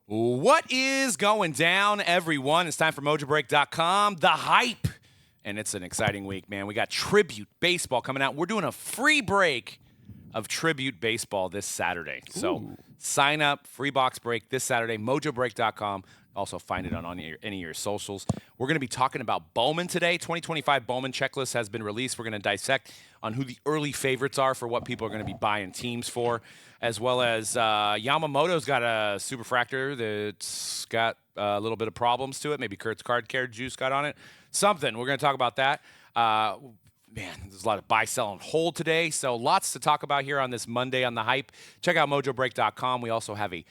What is going down, everyone? It's time for Mojobreak.com, the hype. And it's an exciting week, man. We got Tribute Baseball coming out. We're doing a free break of Tribute Baseball this Saturday. So sign up, free box break this Saturday, Mojobreak.com. Also find it on any of your socials. We're going to be talking about Bowman today. 2025 Bowman checklist has been released. We're going to dissect on who the early favorites are for what people are going to be buying teams for, as well as Yamamoto's got a superfractor that's got a little bit of problems to it. Maybe Kurt's card care juice got on it. Something. We're going to talk about that. Man, there's a lot of buy, sell, and hold today. So lots to talk about here on this Monday on the hype. Check out Mojobreak.com. We also have a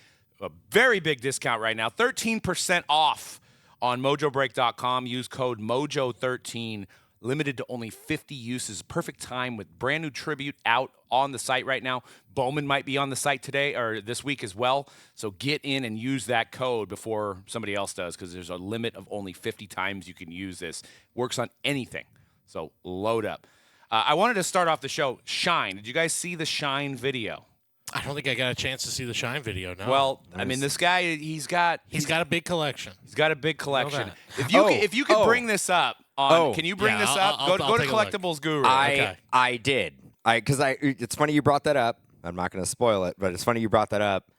very big discount right now, 13% off on Mojobreak.com. Use code MOJO13, limited to only 50 uses. Perfect time with brand new Tribute out on the site right now. Bowman might be on the site today or this week as well. So get in and use that code before somebody else does, because there's a limit of only 50 times you can use this. Works on anything. So load up. I wanted to start off the show. Shyne. Did you guys see the Shyne video? I don't think I got a chance to see the Shyne video. No. Well, I mean, this guy, he's got a big collection. He's got a big collection. If you could bring this up on, can you bring this up? I'll Go to take a Collectibles Guru. I did. It's funny you brought that up. I'm not going to spoil it, but it's funny you brought that up.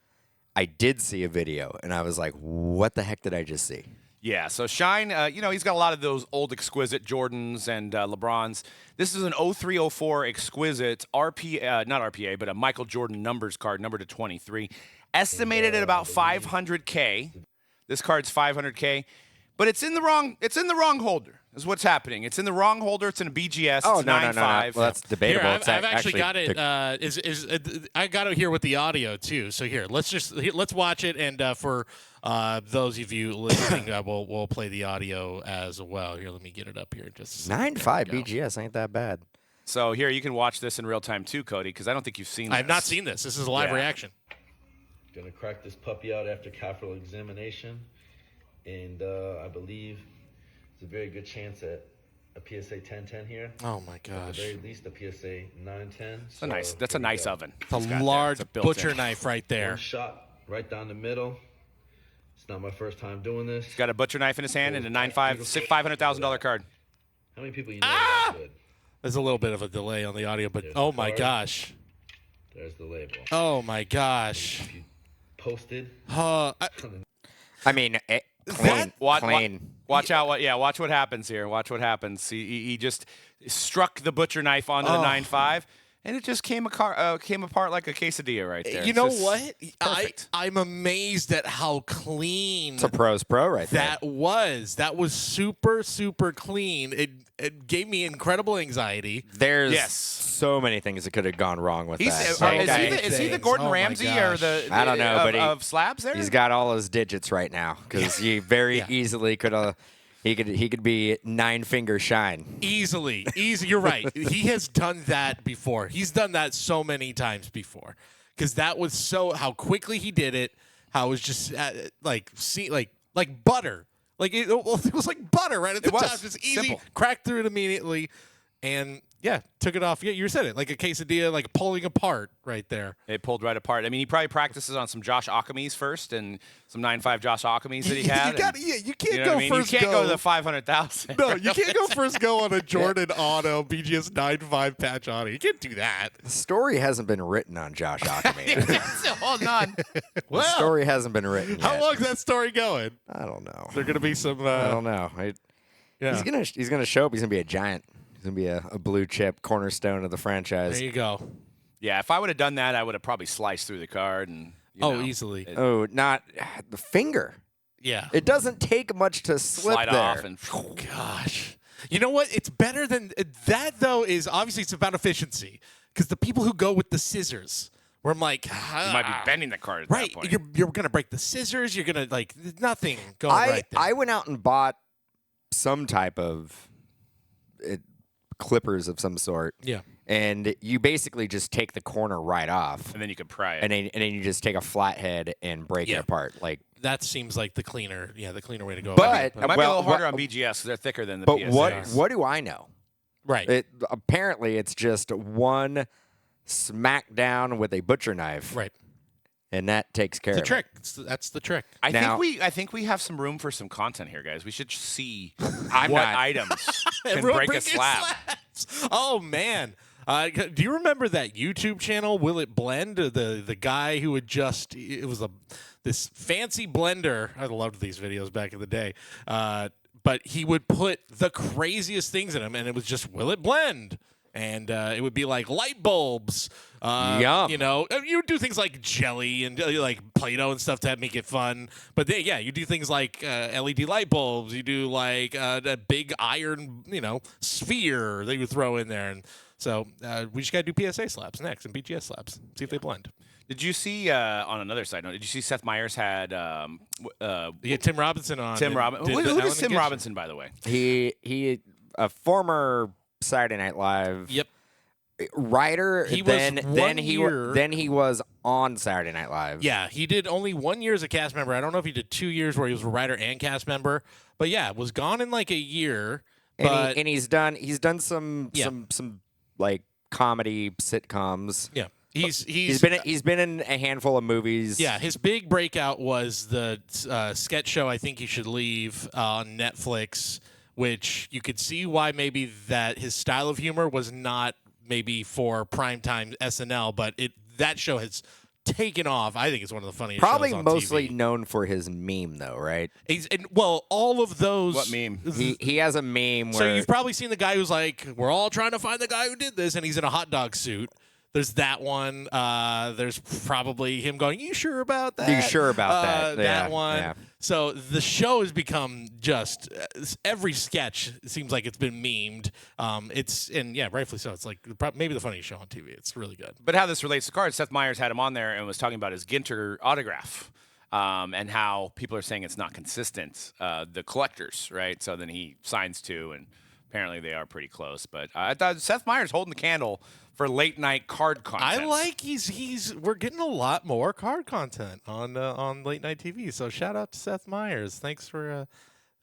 I did see a video, and I was like, what the heck did I just see? Yeah, so Shyne, he's got a lot of those old exquisite Jordans and LeBrons. This is an 03-04 exquisite not RPA, but a Michael Jordan numbers card, number to 23. Estimated at about $500K. This card's $500K, but it's in the wrong holder. Is what's happening. It's in the wrong holder. It's in a BGS. It's 9.5. Well, that's debatable. Here, I've actually got it. I got it here with the audio too. So here, let's watch it, and for those of you listening, we'll play the audio as well. Here, let me get it up here. Just 9.5 BGS ain't that bad. So here, you can watch this in real time too, Cody, because I don't think you've seen this. I have not seen this. This is a live reaction. Gonna crack this puppy out after capital examination, and I believe there's a very good chance at a PSA 1010 here. Oh my gosh! At the very least, a PSA 910. That's a nice oven. It's a large butcher knife right there. One shot right down the middle. It's not my first time doing this. He's got a butcher knife in his hand and a $500,000 card. How many people you know are good? There's a little bit of a delay on the audio, but oh my gosh! There's the label. Oh my gosh! If you posted. I mean, clean. Watch out! Watch what happens here. Watch what happens. He just struck the butcher knife onto the 9.5, and it just came apart like a quesadilla right there. You know what? I'm amazed at how clean. It's a pro's pro right there. That was super, super clean. It gave me incredible anxiety. There's so many things that could have gone wrong with that. Is he the Gordon Ramsay or the I don't know, but of slabs there? He's got all his digits right now, because he very easily could have. He could be 9-finger Shyne. Easily. You're right. He has done that before. He's done that so many times before, because that was how quickly he did it. How it was just like butter. Like it was like butter right at the top. Just easy. Simple. Cracked through it immediately, and took it off. Yeah, you said it. Like a quesadilla, like pulling apart right there. It pulled right apart. I mean, he probably practices on some Josh Akamis first, and some 9.5 Josh Akamis that he had. You can't go first. You can't go to the 500,000. No, you can't go first go on a Jordan Auto BGS 9.5 patch auto. You can't do that. The story hasn't been written on Josh Akamis. Hold on. The story hasn't been written yet. How long's that story going? I don't know. Is there going to be some... I don't know. He's gonna show up. He's gonna be a giant. He's gonna be a blue chip cornerstone of the franchise. There you go. Yeah, if I would have done that, I would have probably sliced through the card and. Easily. Not the finger. Yeah. It doesn't take much to slide there. Off and. Gosh. You know what? It's better than that, though. Is obviously it's about efficiency, because the people who go with the scissors, where I'm like, you might be bending the card at that point. You're gonna break the scissors. You're gonna nothing going right there. I went out and bought some type of clippers of some sort. Yeah. And you basically just take the corner right off. And then you can pry it. And then you just take a flathead and break it apart. Like that seems like the cleaner way to go. But it might be a little harder on BGS because they're thicker than the PSAs. But what do I know? Right. Apparently, it's just one smack down with a butcher knife. Right. and that takes care The of trick. it. That's the trick. I Now- think we have some room for some content here, guys. We should see I'm what not- items can Everyone break a bring your slab. slabs. Oh man. Do you remember that YouTube channel, Will It Blend? The guy who would just, it was this fancy blender. I loved these videos back in the day. But he would put the craziest things in them, and it was just, will it blend? And it would be like light bulbs. Yum. You know, you would do things like jelly and like Play-Doh and stuff to make it fun. But you do things like LED light bulbs. You do like a big iron, sphere that you would throw in there. And so we just got to do PSA slabs next and BGS slabs. See if they blend. Did you see, on another side note, did you see Seth Meyers had Tim Robinson on. Tim Robinson? Who is Tim Robinson, by the way? He a former Saturday Night Live Yep. writer. He was then one he was on Saturday Night Live. Yeah, he did only 1 year as a cast member. I don't know if he did 2 years where he was a writer and cast member, but was gone in like a year. And he's done some like comedy sitcoms. Yeah, He's been in a handful of movies. Yeah, his big breakout was the sketch show I Think You Should Leave on Netflix, which you could see why maybe that his style of humor was not maybe for primetime SNL, but that show has taken off. I think it's one of the funniest Probably shows on mostly TV. known for his meme, though, right? All of those. What meme? He has a meme So where you've probably seen the guy who's like, we're all trying to find the guy who did this, and he's in a hot dog suit. There's that one. There's probably him going, you sure about that? You sure about that? That Yeah, one. yeah. So the show has become just every sketch seems like it's been memed. Rightfully so. It's like maybe the funniest show on TV. It's really good. But how this relates to cards, Seth Meyers had him on there and was talking about his Ginter autograph and how people are saying it's not consistent, the collectors, right? So then he signs two, and apparently they are pretty close. But I thought Seth Meyers holding the candle for late night card content. I like we're getting a lot more card content on late night TV. So shout out to Seth Meyers. Thanks for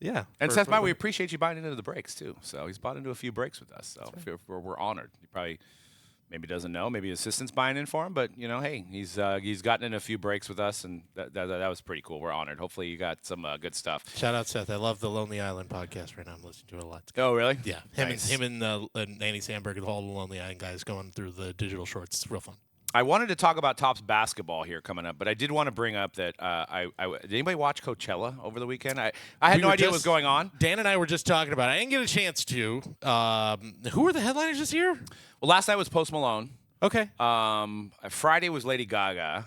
And Seth Meyers, we appreciate you buying into the breaks too. So he's bought into a few breaks with us. So we're honored. He probably maybe doesn't know. Maybe his assistant's buying in for him. But hey, he's gotten in a few breaks with us, and that was pretty cool. We're honored. Hopefully you got some good stuff. Shout out Seth. I love the Lonely Island podcast right now. I'm listening to it a lot. Oh really? Yeah, Nice. him and Andy Samberg and all the Lonely Island guys going through the digital shorts. It's real fun. I wanted to talk about Topps basketball here coming up, but I did want to bring up that did anybody watch Coachella over the weekend? I had no idea what was going on. Dan and I were just talking about it. I didn't get a chance to. Who were the headliners this year? Well, last night was Post Malone. Okay. Friday was Lady Gaga.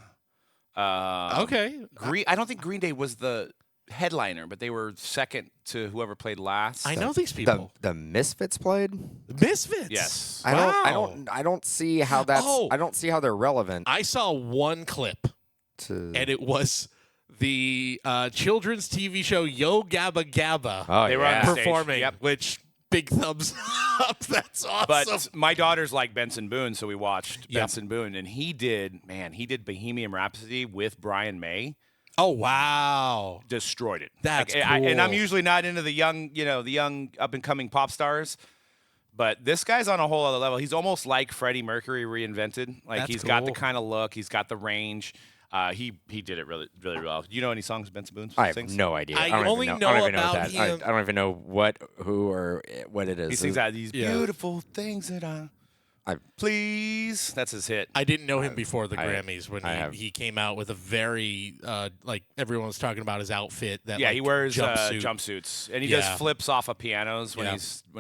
Okay. I don't think Green Day was the headliner, but they were second to whoever played last. I know these people. the Misfits played. Misfits. Yes. I don't see how that's. Oh. I don't see how they're relevant I saw one clip, to. and it was the children's TV show Yo Gabba Gabba Oh, They were on yeah. the stage. performing, Yep. which big thumbs up. That's awesome. But my daughters like Benson Boone, so we watched Yep. Benson Boone, and he did Bohemian Rhapsody with Brian May. Oh wow. Destroyed it. That's and I'm cool. usually not into the young up and coming pop stars, but this guy's on a whole other level. He's almost like Freddie Mercury reinvented. Like That's he's got the cool. kind of look, he's got the range. He did it really really well. Do you know any songs Benson Boone I have sings? no idea. I don't only even know I don't even about that. him. I don't even know who or what it is. He sings out these Yeah. beautiful things that I please. That's his hit. I didn't know him before the I- Grammys when I have. he came out with a very like everyone was talking about his outfit. That Yeah, like, he wears jumpsuit. jumpsuits, and he Yeah. does flips off of pianos when Yeah.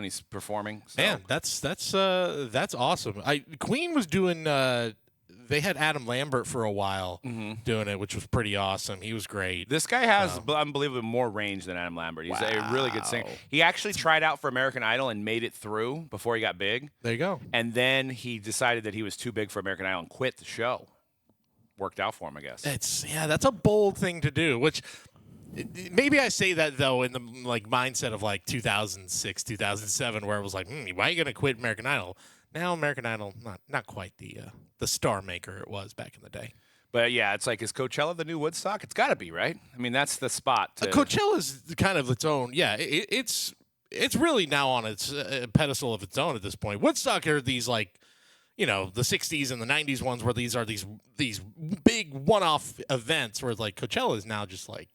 he's performing. So. Man, that's awesome. Queen was doing. They had Adam Lambert for a while doing it, which was pretty awesome. He was great. This guy has unbelievably more range than Adam Lambert. He's a really good singer. He actually tried out for American Idol and made it through before he got big. There you go. And then he decided that he was too big for American Idol and quit the show. Worked out for him, I guess. That's a bold thing to do. Which maybe I say that though in the mindset of 2006, 2007, where it was like, why are you gonna quit American Idol? Now American Idol, not quite the star maker it was back in the day. But yeah, it's like, is Coachella the new Woodstock? It's got to be, right? I mean, that's the spot. Coachella's kind of its own. Yeah, it's really now on its pedestal of its own at this point. Woodstock are these the 60s and the 90s ones where these are these big one-off events where like Coachella is now just like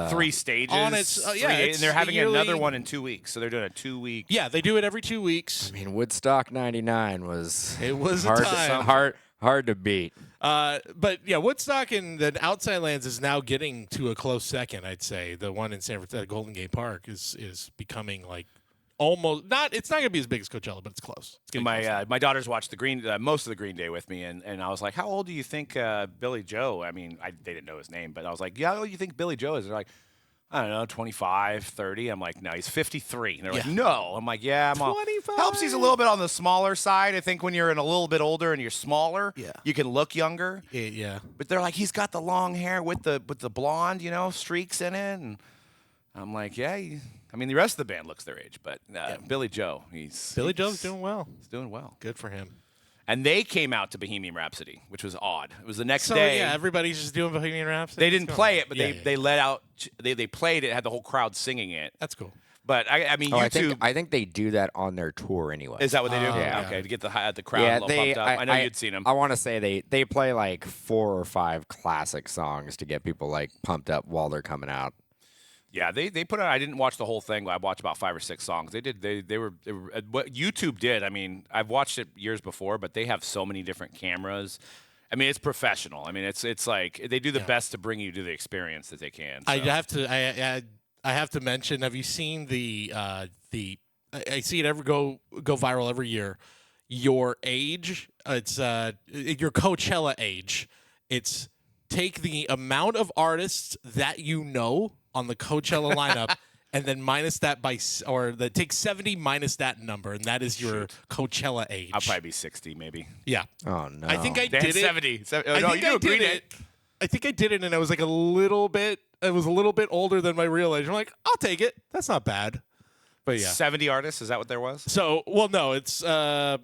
3 stages. on its and they're having yearly, another one in 2 weeks. So they're doing a 2-week. Yeah, they do it every 2 weeks. I mean, Woodstock '99 was It was hard a time. hard to beat. But yeah, Woodstock and the Outside Lands is now getting to a close second. I'd say the one in San Francisco, Golden Gate Park, is becoming like almost not. It's not going to be as big as Coachella, but it's close. It's getting close. My daughters watched most of the Green Day with me, and I was like, "How old do you think Billy Joe?" I mean, they didn't know his name, but I was like, "Yeah, how old do you think Billy Joe is?" They're like, "I don't know, 25, 30." I'm like, "No, he's 53." And they're like, "No." I'm like, "Yeah, 25. Helps he's a little bit on the smaller side. I think when you're a little bit older and you're smaller, Yeah. you can look younger." Yeah. But they're like, "He's got the long hair with the blonde, streaks in it." And I'm like, "Yeah." I mean, the rest of the band looks their age, but Billy Joe, Billy Joe's doing well. He's doing well. Good for him. And they came out to Bohemian Rhapsody, which was odd. It was the next So day. yeah, everybody's just doing Bohemian Rhapsody. They didn't play it, but Yeah, they let out. They played it, had the whole crowd singing it. That's cool. But I mean, Oh, YouTube. I think they do that on their tour anyway. Is that what they do? Yeah. Okay, to get the crowd a little pumped up. I know you'd seen them. I want to say they play like 4 or 5 classic songs to get people like pumped up while they're coming out. Yeah, they put out. I didn't watch the whole thing, but I watched about 5 or 6 songs. They were what YouTube did. I mean, I've watched it years before, but they have so many different cameras. I mean, it's professional. I mean, it's like they do the best to bring you to the experience that they can. So. I have to mention. Have you seen I see it go viral every year. Your age. It's your Coachella age. It's take the amount of artists that you know on the Coachella lineup, and then minus that take 70 minus that number, and that is your Coachella age. I'll probably be 60, maybe. Yeah. Oh no! I think I They did had it. 70. I no, think you I do did it. I think I did it, and I was like a little bit. I was a little bit older than my real age. I'm like, I'll take it. That's not bad. But yeah. 70 artists. Is that what there was? So, well, no, it's I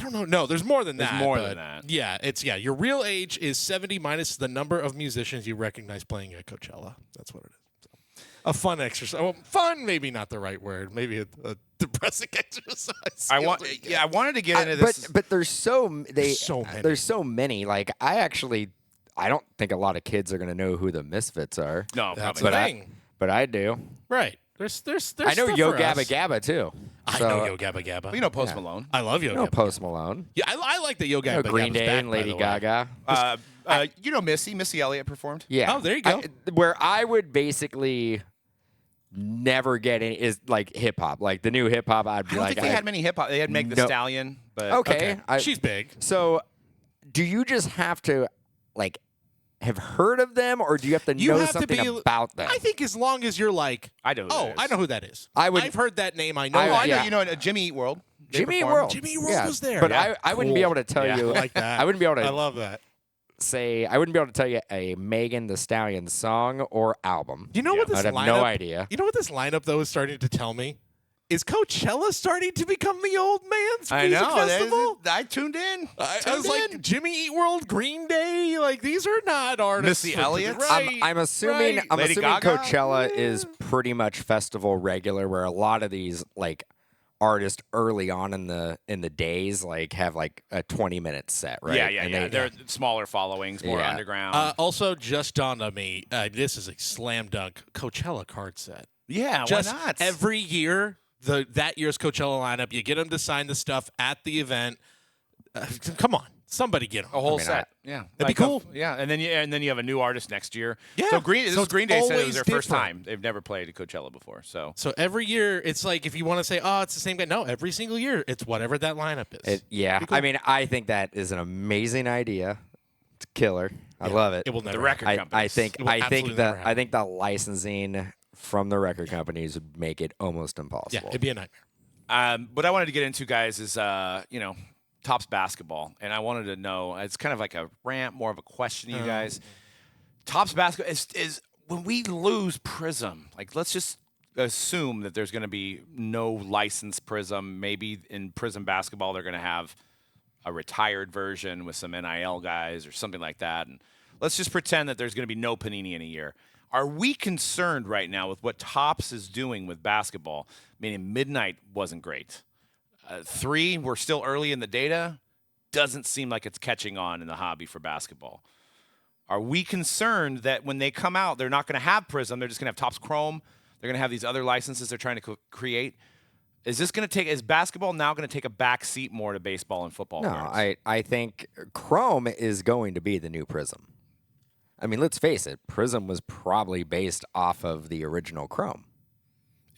don't know. No, there's more than that. There's more but than that. Yeah, your real age is 70 minus the number of musicians you recognize playing at Coachella. That's what it is. So, a fun exercise. Well, fun, maybe not the right word. Maybe a depressing exercise. I wanted to get into this. But there's so many. There's so many. Like I don't think a lot of kids are gonna know who the Misfits are. No, That's probably the not. thing. But I do. Right. There's I know stuff Yo for Gabba us. Gabba too. I So, know Yo Gabba Gabba. Well, you know Post Malone. I love Yo You know Gabba. Post Malone. Yeah, I like the Yo You know Gabba Green Gabba's Day back, and by Lady the way. Gaga. You know Missy Elliott performed. Yeah. Oh, there you go. Where I would basically never get any is like hip hop. Like the new hip hop, I'd I be don't like, think they had many hip hop. They had Meg the No. Stallion, but okay. She's big. So, do you just have to like have heard of them, or do you have to You know have to something be- about them? I think as long as you're like, I know who that is. I know who that is. I would- I've heard that name. I know. I- Oh, I know. yeah. You know Jimmy Eat World. They Jimmy Eat performed. World. Jimmy Eat World Yeah. was there. But Yeah. I wouldn't be Cool. able to tell Yeah. you. I like that. I wouldn't be able to I love that. I wouldn't be able to tell you a Megan the Stallion song or album. You know what this I'd have lineup? no idea. You know what this lineup though is starting to tell me? Is Coachella starting to become the old man's I music know. festival? I tuned in. I was like, Jimmy Eat World, Green Day, like these are not artists. Missy for- Elliott? right? I'm assuming right. I'm Lady assuming Gaga? Coachella is pretty much festival regular, where a lot of these like artists early on in the days like have like a 20-minute set, right? Yeah, yeah, And yeah. they- They're smaller followings, more Yeah. underground. Also, just dawned on me. This is a slam dunk Coachella card set. yeah, Just why not? every year, that year's Coachella lineup, you get them to sign the stuff at the event. Come on, somebody get them. a whole mean, set. Yeah, That'd be cool. Yeah, and then you have a new artist next year. Yeah. So Green So it's Day said it was always their first different. time. They've never played at Coachella before. So So every year, it's like if you want to say, "Oh, it's the same guy." No, every single year, it's whatever that lineup is. yeah. Be cool. I mean, I think that is an amazing idea. It's killer. I love it. It will never. the record I companies. think It will absolutely never I think the licensing from the record companies would make it almost Yeah, impossible. it'd be a nightmare. What I wanted to get into, guys, is Topps basketball, and I wanted to know. It's kind of like a rant, more of a question to you guys. Topps basketball is when we lose Prism. Like, let's just assume that there's going to be no licensed Prism. Maybe in Prism basketball, they're going to have a retired version with some NIL guys or something like that. And let's just pretend that there's going to be no Panini in a year. Are we concerned right now with what Topps is doing with basketball? Meaning Midnight wasn't great. 3, we're still early in the data. doesn't seem like it's catching on in the hobby for basketball. Are we concerned that when they come out, they're not going to have Prism? They're just going to have Topps Chrome. They're going to have these other licenses they're trying to create. Is basketball now going to take a back seat more to baseball and football? No, I think Chrome is going to be the new Prism. I mean, let's face it, Prism was probably based off of the original Chrome.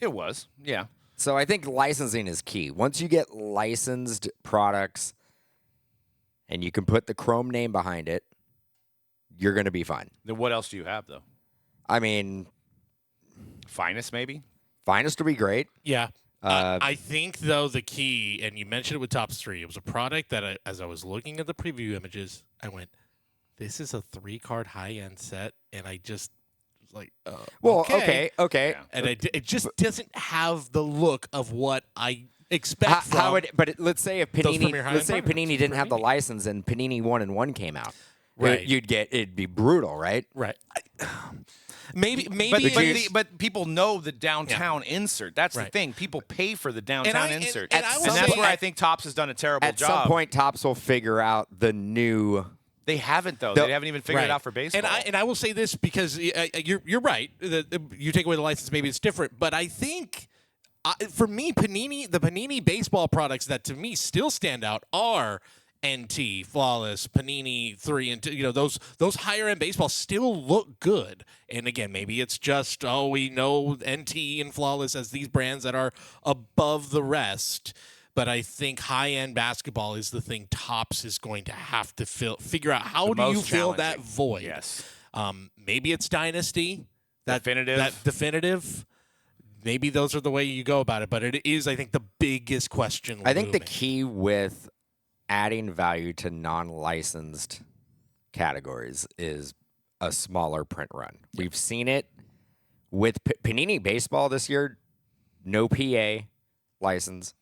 It was, yeah. So I think licensing is key. Once you get licensed products and you can put the Chrome name behind it, you're going to be fine. Then what else do you have, though? I mean, Finest, maybe? Finest would be great. Yeah. I think, though, the key, and you mentioned it with Topps 3, it was a product that, as I was looking at the preview images, I went, this is a 3-card high-end set, and I just was like, okay. Yeah. And it just doesn't have the look of what I expect from Let's say if those Panini, premier let's say high-end Panini didn't have the license and Panini 1-1 came out, Right. it'd be brutal, right? Right. Maybe, But people know the downtown insert. That's the Right. thing. People pay for the downtown insert. and I will And that's say- where I think Topps has done a terrible At job. some point, Topps will figure out the new. They haven't, though. The- They haven't even figured it out for baseball. And I will say this because you're right. You take away the license, maybe it's different. But I think for me, the Panini baseball products that to me still stand out are NT, Flawless, Panini 3, and 2. Those higher end baseballs still look good. And again, maybe it's just we know NT and Flawless as these brands that are above the rest. But I think high-end basketball is the thing Topps is going to have to figure out. How do you most fill that challenging. void? Yes. Maybe it's Dynasty. Definitive. That definitive. Maybe those are the way you go about it. But it is, I think, the biggest question. I think the looming. key with adding value to non-licensed categories is a smaller print run. We've seen it with Panini Baseball this year. No PA license.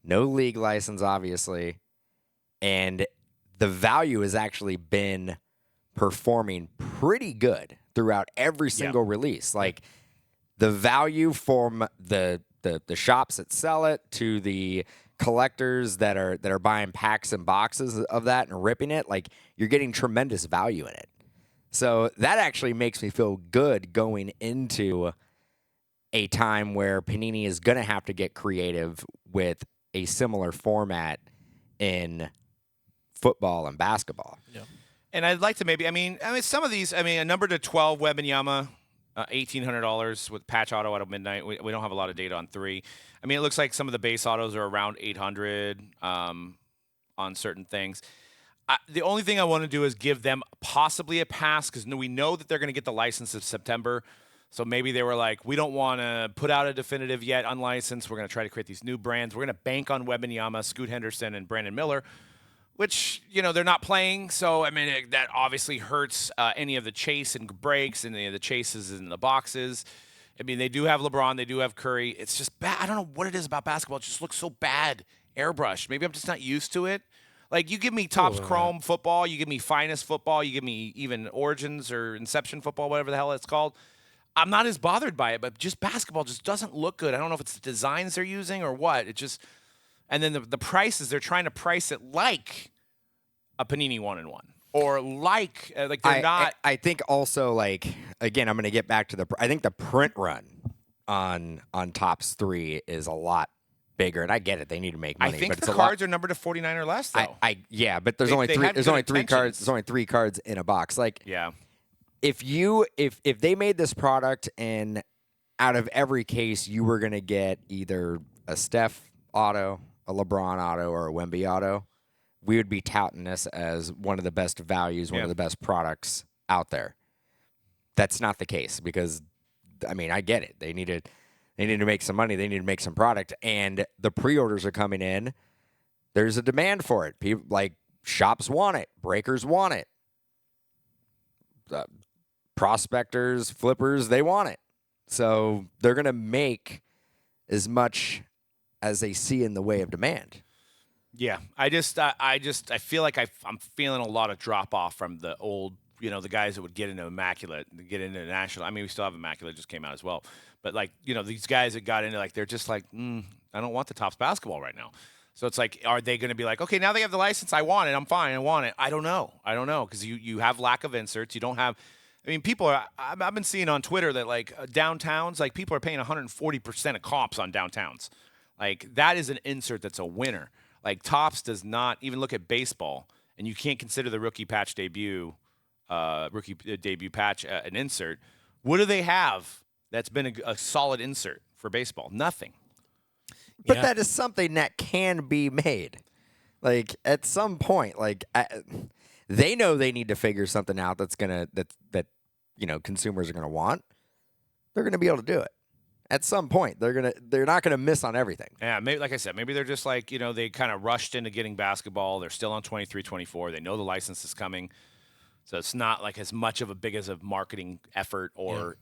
No league license, obviously. And the value has actually been performing pretty good throughout every single release. Like the value from the shops that sell it to the collectors that are buying packs and boxes of that and ripping it, like you're getting tremendous value in it. So that actually makes me feel good going into a time where Panini is going to have to get creative with a similar format in football and basketball. Yeah. And I'd like to maybe, some of these, a number to 12 Wembanyama, $1,800 with patch auto out of midnight. We don't have a lot of data on 3. It looks like some of the base autos are around 800 on certain things. The only thing I want to do is give them possibly a pass because we know that they're going to get the license in September. So maybe they were like, we don't want to put out a definitive yet, unlicensed. We're going to try to create these new brands. We're going to bank on Wembanyama, Scoot Henderson, and Brandon Miller, which, they're not playing. So, that obviously hurts any of the chase and breaks and any of the chases in the boxes. They do have LeBron. They do have Curry. It's just bad. I don't know what it is about basketball. It just looks so bad. Airbrush. Maybe I'm just not used to it. Like, you give me Topps Chrome football. You give me Finest football. You give me even Origins or Inception football, whatever the hell it's called. I'm not as bothered by it, but just basketball just doesn't look good. I don't know if it's the designs they're using or what. It just, and then the prices, they're trying to price it like a Panini 1-1 or like they're not. I think also again, I'm going to get back to I think the print run on Topps 3 is a lot bigger, and I get it. They need to make money. I think but the cards are numbered to 49 or less, though. But there's only they three. had There's good only 3 cards. intentions. There's only 3 cards in a box. Yeah. If they made this product and out of every case you were going to get either a Steph auto, a LeBron auto, or a Wemby auto, we would be touting this as one of the best values, one of the best products out there. That's not the case because, I get it. They need to make some money. They need to make some product, and the pre-orders are coming in. There's a demand for it. People shops want it. Breakers want it. Prospectors, flippers, they want it. So they're going to make as much as they see in the way of demand. Yeah, I feel like I'm feeling a lot of drop off from the old, the guys that would get into Immaculate, get into National. We still have Immaculate, just came out as well. But these guys that got into they're just I don't want the Topps basketball right now. So it's like, are they going to be like, okay, now they have the license, I want it, I'm fine, I want it. I don't know because you have lack of inserts. You don't have. I mean, people are. I've been seeing on Twitter that like downtowns, like people are paying 140% of comps on downtowns. Like that is an insert that's a winner. Like Topps does not even look at baseball, and you can't consider the rookie debut patch an insert. What do they have that's been a solid insert for baseball? Nothing. But that is something that can be made. Like at some point, like they know they need to figure something out that's gonna that consumers are gonna want. They're gonna be able to do it. At some point, they're not gonna miss on everything. Yeah, maybe, like I said, maybe they're just like, they kind of rushed into getting basketball. They're still on 23-24. They know the license is coming. So it's not like as much of a big as a marketing effort or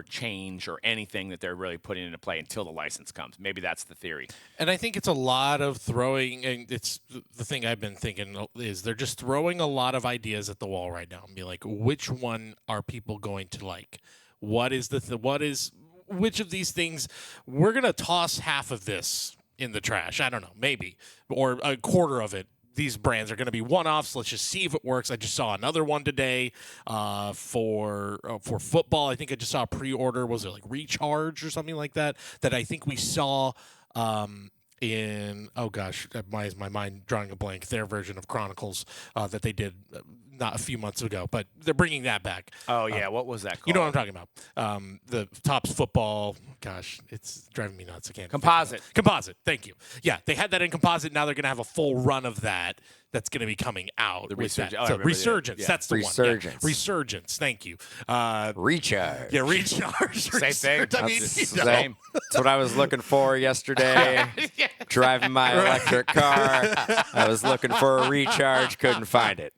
change or anything that they're really putting into play until the license comes. Maybe that's the theory. And I think it's a lot of throwing, and it's the thing I've been thinking is they're just throwing a lot of ideas at the wall right now and be like, which one are people going to like? Which of these things we're going to toss half of this in the trash? I don't know, maybe, or a quarter of it. These brands are going to be one-offs. Let's just see if it works. I just saw another one today for football. I think I just saw a pre-order. Was it like Recharge or something like that? That I think we saw in, oh gosh, why is my mind drawing a blank? Their version of Chronicles that they did not a few months ago, but they're bringing that back. Oh yeah, what was that called? You know what I'm talking about? The Topps football. Gosh, it's driving me nuts. I can't. Composite. Composite. Thank you. Yeah, they had that in composite. Now they're going to have a full run of that. That's going to be coming out. The with Resurgence. that. So Resurgence. Yeah. That's the Resurgence. one. Yeah. Resurgence. Thank you. Recharge. Yeah, Recharge. Same thing. I mean, Same. That's what I was looking for yesterday. Driving my electric car. I was looking for a recharge, couldn't find it.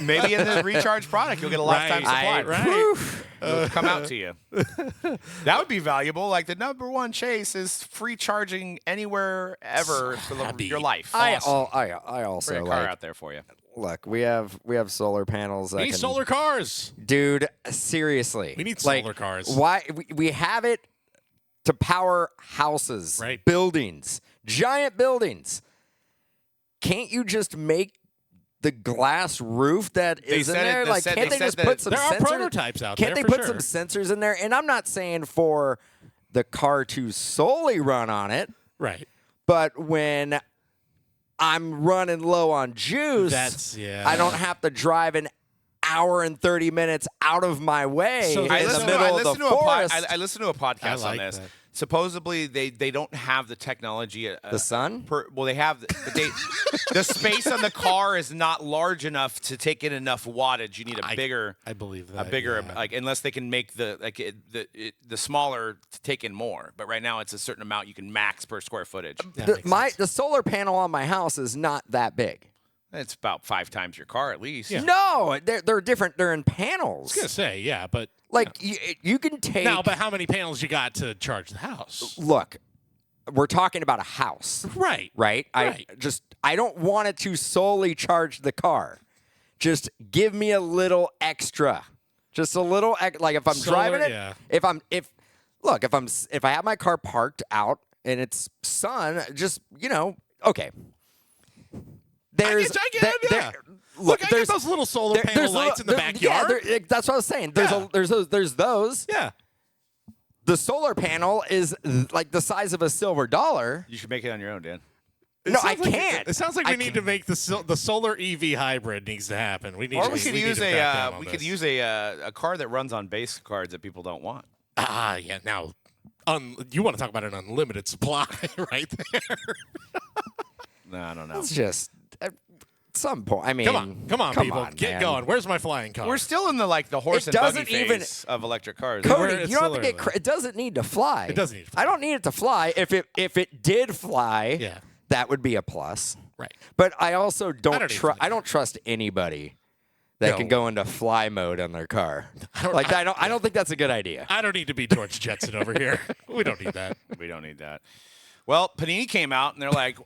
Maybe in the Recharge product, you'll get a lifetime supply. It'll come out to you. That would be valuable. Like the number one chase is free charging anywhere ever for your life. I also bring a car out there for you. Look, we have solar panels. We need solar cars. Dude, seriously. We need solar cars. Why we have it to power houses, right? Buildings, giant buildings. Can't you just make the glass roof that is in there? Like, can't they just put some sensors? There are prototypes out there. Can't they put some sensors in there? And I'm not saying for the car to solely run on it. Right. But when I'm running low on juice, I don't have to drive an hour and 30 minutes out of my way in the middle of the forest. I listened to a podcast on this. That. Supposedly, they don't have the technology. The sun? They have the space on the car is not large enough to take in enough wattage. You need a bigger. I believe that. A bigger, unless they can make the smaller to take in more. But right now, it's a certain amount you can max per square footage. The solar panel on my house is not that big. It's about 5 times your car at least. Yeah. No, they're different. They're in panels. I was gonna say, yeah, but like you can take now. But how many panels you got to charge the house? Look, we're talking about a house, right? Right. I don't want it to solely charge the car. Just give me a little extra. Just a little like if I'm driving it. Yeah. If I have my car parked out and it's sun, just okay. I get it. Look, I get those little solar panel lights in the backyard. Yeah, that's what I was saying. There's those. Yeah. The solar panel is like the size of a silver dollar. You should make it on your own, Dan. No, I can't. It sounds like we need to make the solar EV hybrid needs to happen. We could use a car that runs on base cards that people don't want. Yeah. Now, you want to talk about an unlimited supply right there? No, I don't know. It's just at some point. I mean, come on, people, get going. Where's my flying car? We're still in the horse and buggy phase of electric cars. Cody, you don't have to get. It doesn't need to fly. It doesn't need to fly. I don't need it to fly. If it did fly, that would be a plus. Right. But I also don't trust. I don't trust anybody that can go into fly mode on their car. I don't think that's a good idea. I don't need to be George Jetson over here. We don't need that. We don't need that. Well, Panini came out and they're like,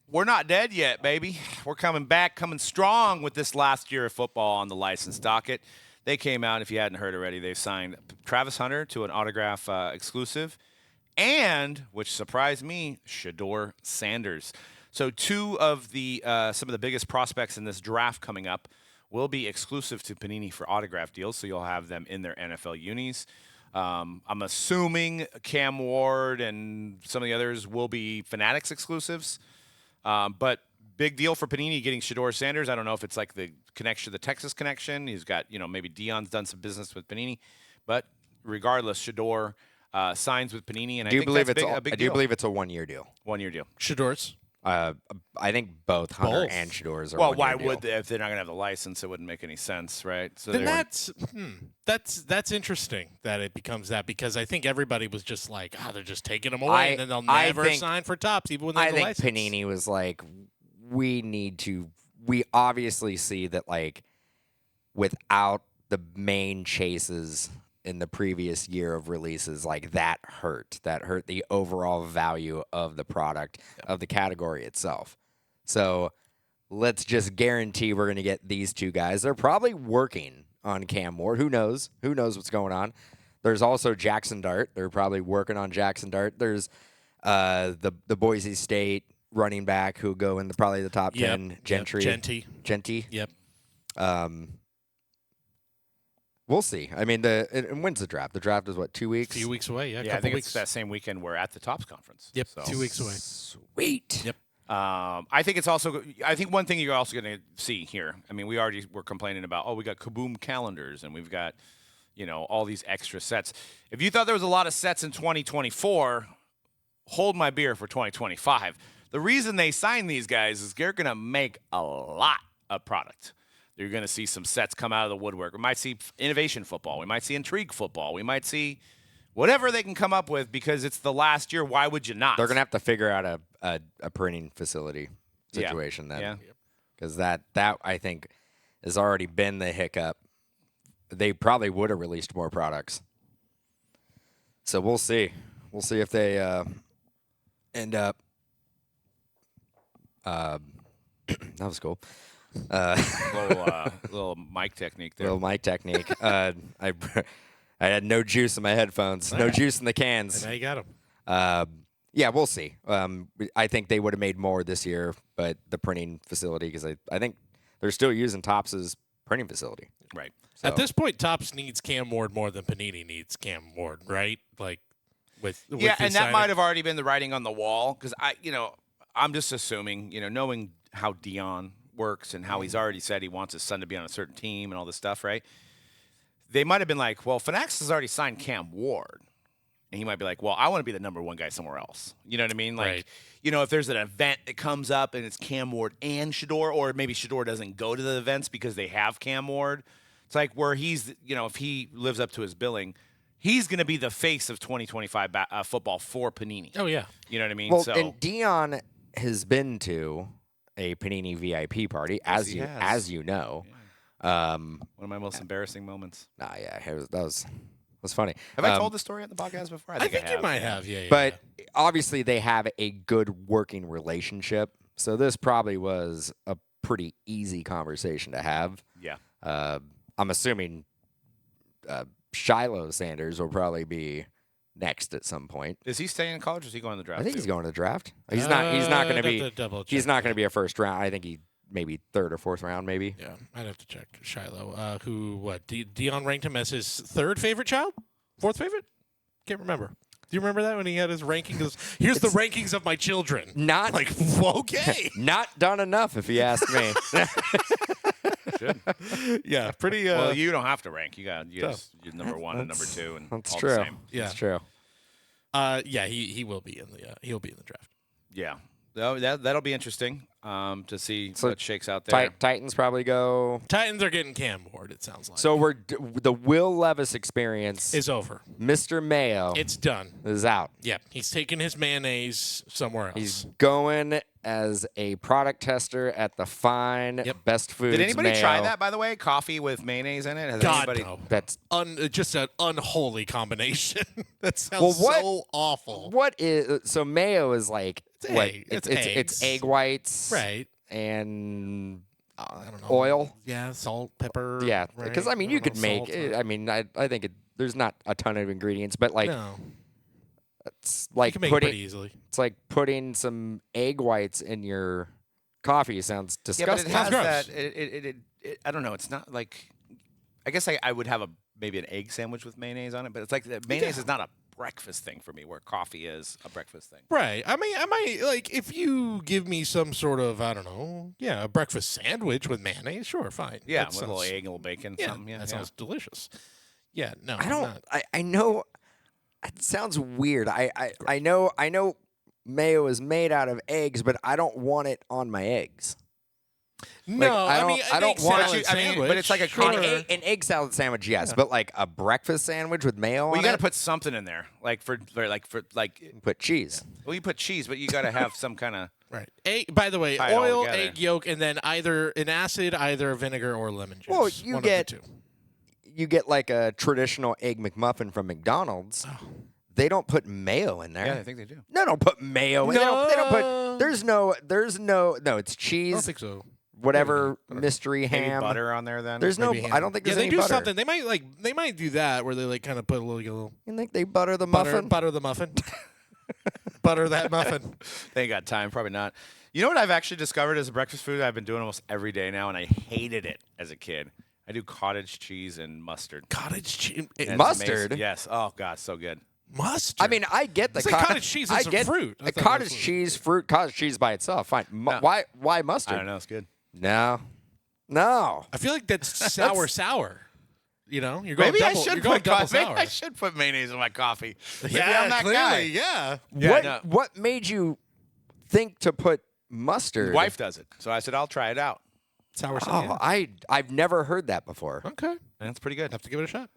we're not dead yet, baby. We're coming back, coming strong with this last year of football on the license docket. They came out, if you hadn't heard already, they've signed Travis Hunter to an autograph exclusive and, which surprised me, Shadeur Sanders. So two of the some of the biggest prospects in this draft coming up will be exclusive to Panini for autograph deals, so you'll have them in their NFL unis. I'm assuming Cam Ward and some of the others will be Fanatics exclusives. But big deal for Panini getting Shadeur Sanders. I don't know if it's like the connection, the Texas connection. He's got, maybe Dion's done some business with Panini. But regardless, Shadeur signs with Panini, and I think that's a big deal. I do believe it's a 1-year deal. 1-year deal. Shadeur's. I think both Hunter Both. and Shadeur's are. Well, 1-year why deal. would they, if they're not going to have the license? It wouldn't make any sense, right? So Then they're- that's interesting that it becomes that, because I think everybody was just like, they're just taking them away, and then they'll never sign for Topps even when they have the license. Panini was like, we obviously see that, like, without the main chases in the previous year of releases, like, that hurt the overall value of the product, of the category itself. So let's just guarantee we're going to get these two guys. They're probably working on Cam Ward. Who knows what's going on? There's also Jackson Dart. They're probably working on Jackson Dart. There's the Boise State running back who go in probably the top 10. Genty. Yep. We'll see. I mean, and when's the draft? The draft is what, 2 weeks? A few weeks away. Yeah, I think it's that same weekend we're at the Topps conference. Yep, So. 2 weeks away. Sweet. Yep. I think it's also. I think one thing you're also going to see here. I mean, we already were complaining about. We got Kaboom calendars, and we've got, all these extra sets. If you thought there was a lot of sets in 2024, hold my beer for 2025. The reason they signed these guys is they're going to make a lot of product. You're going to see some sets come out of the woodwork. We might see innovation football. We might see intrigue football. We might see whatever they can come up with, because it's the last year. Why would you not? They're going to have to figure out a printing facility situation then. Yeah. Because that I think has already been the hiccup. They probably would have released more products. So we'll see. We'll see if they end up. That was cool. Little mic technique there. Little mic technique. I had no juice in my headphones. No juice in the cans. And now you got them. Yeah, we'll see. I think they would have made more this year, but the printing facility, because I think they're still using Topps' printing facility. Right. So. At this point, Topps needs Cam Ward more than Panini needs Cam Ward, right? Like with And his that signing. might have already been the writing on the wall, because I'm just assuming, knowing how Dion works and how he's already said he wants his son to be on a certain team and all this stuff, right? They might have been like, well, Fanatics has already signed Cam Ward. And he might be like, well, I want to be the number one guy somewhere else. You know what I mean? Like, Right. If there's an event that comes up and it's Cam Ward and Shadeur, or maybe Shadeur doesn't go to the events because they have Cam Ward. It's like where he's, if he lives up to his billing, he's going to be the face of 2025 football for Panini. Oh, yeah. You know what I mean? Well, So, and Dion has been to a Panini VIP party, Yes, he has. as you know. one of my most embarrassing moments. That was funny. Have I told the story on the podcast before? I think you might have. Yeah. But obviously, they have a good working relationship. So this probably was a pretty easy conversation to have. Yeah. I'm assuming Shiloh Sanders will probably be next at some point. Is he staying in college or is he going to the draft? I think too? he's going to the draft. He's not going to be. Double check. He's not going to be a first round. I think he maybe third or fourth round, maybe. Yeah, I'd have to check Shiloh. Dion ranked him as his third favorite child? Fourth favorite? Can't remember. Do you remember that when he had his rankings? Here's the rankings of my children. Not Like, okay. not done enough, if you ask me. Should. Yeah, pretty. Well, you don't have to rank. You're number one and number two, and That's all true. the same. Yeah. That's true. Yeah, he will be in the he'll be in the draft. Yeah. That'll be interesting to see So what shakes out there. Titans probably go. Titans are getting Cam Ward. It sounds like. So the Will Levis experience. It's over. Mr. Mayo It's done. is out. Yeah, he's taking his mayonnaise somewhere else. He's going as a product tester at the fine Best Foods. Did anybody Mayo. try that, by the way? Coffee with mayonnaise in it? Has God anybody? no. That's Just an unholy combination. That sounds what- so awful. what is so Mayo is like It's what? egg. It's It's egg whites, Right. and I don't know. oil. Yeah, salt, pepper. Yeah, right? because I mean you don't could know, make. salt, I mean I think there's not a ton of ingredients, but like no. It's like You can make it pretty easily. It's like putting some egg whites in your coffee. Sounds disgusting. Yeah, but it has Sounds that. I don't know. It's not like. I guess I would have maybe an egg sandwich with mayonnaise on it, but it's like mayonnaise is not a breakfast thing for me, where coffee is a breakfast thing. Right. I mean, I might like if you give me some sort of I don't know, a breakfast sandwich with mayonnaise. Sure, fine. Yeah, That with a little egg, a little bacon, something. Yeah, that sounds delicious. Yeah, no, I don't. I know. It sounds weird. I know mayo is made out of eggs, but I don't want it on my eggs. No, I don't- mean, I don't an want egg salad I mean, sandwich. but it's like a sure. An egg salad sandwich, yes, but like a breakfast sandwich with mayo Well, on you got to it. put something in there, like for. Put cheese. Well, you put cheese, but you got to have some kind of. Right. By the way, Tie it all oil, together. egg yolk, and then either an acid, either vinegar or lemon juice. Well, you One get- of the two. You get like a traditional egg McMuffin from McDonald's. They don't put mayo in there. Yeah, I think they do. No, don't put mayo. They don't put. There's no. No, it's I cheese. don't think so. Whatever mystery Maybe ham. butter on there then. There's no. Maybe ham. I don't think there's they any do butter. something. They might do that where they like kind of put a little You think they butter the butter, muffin? butter the muffin, butter that muffin. They ain't got time. Probably not. You know what I've actually discovered as a breakfast food? I've been doing almost every day now, and I hated it as a kid. I do cottage cheese and mustard. Cottage cheese, And it's Mustard? amazing. Yes. Oh God, so good. mustard. I mean, I get the It's like cottage cheese and I some get fruit. I A thought cottage that's what- cheese, fruit, cottage cheese by itself, fine. No. Why I mustard? don't know. It's good. No. I feel like that's sour. You know, you're going Maybe double, I should you're going put double maybe sour. I should put mayonnaise in my coffee. Maybe Yeah, I'm that clearly, guy. yeah. Yeah, What made you think to put mustard? Wife does it, so I said I'll try it out. Sour Oh, I've never heard that before. Okay, And it's pretty good. have to give it a shot.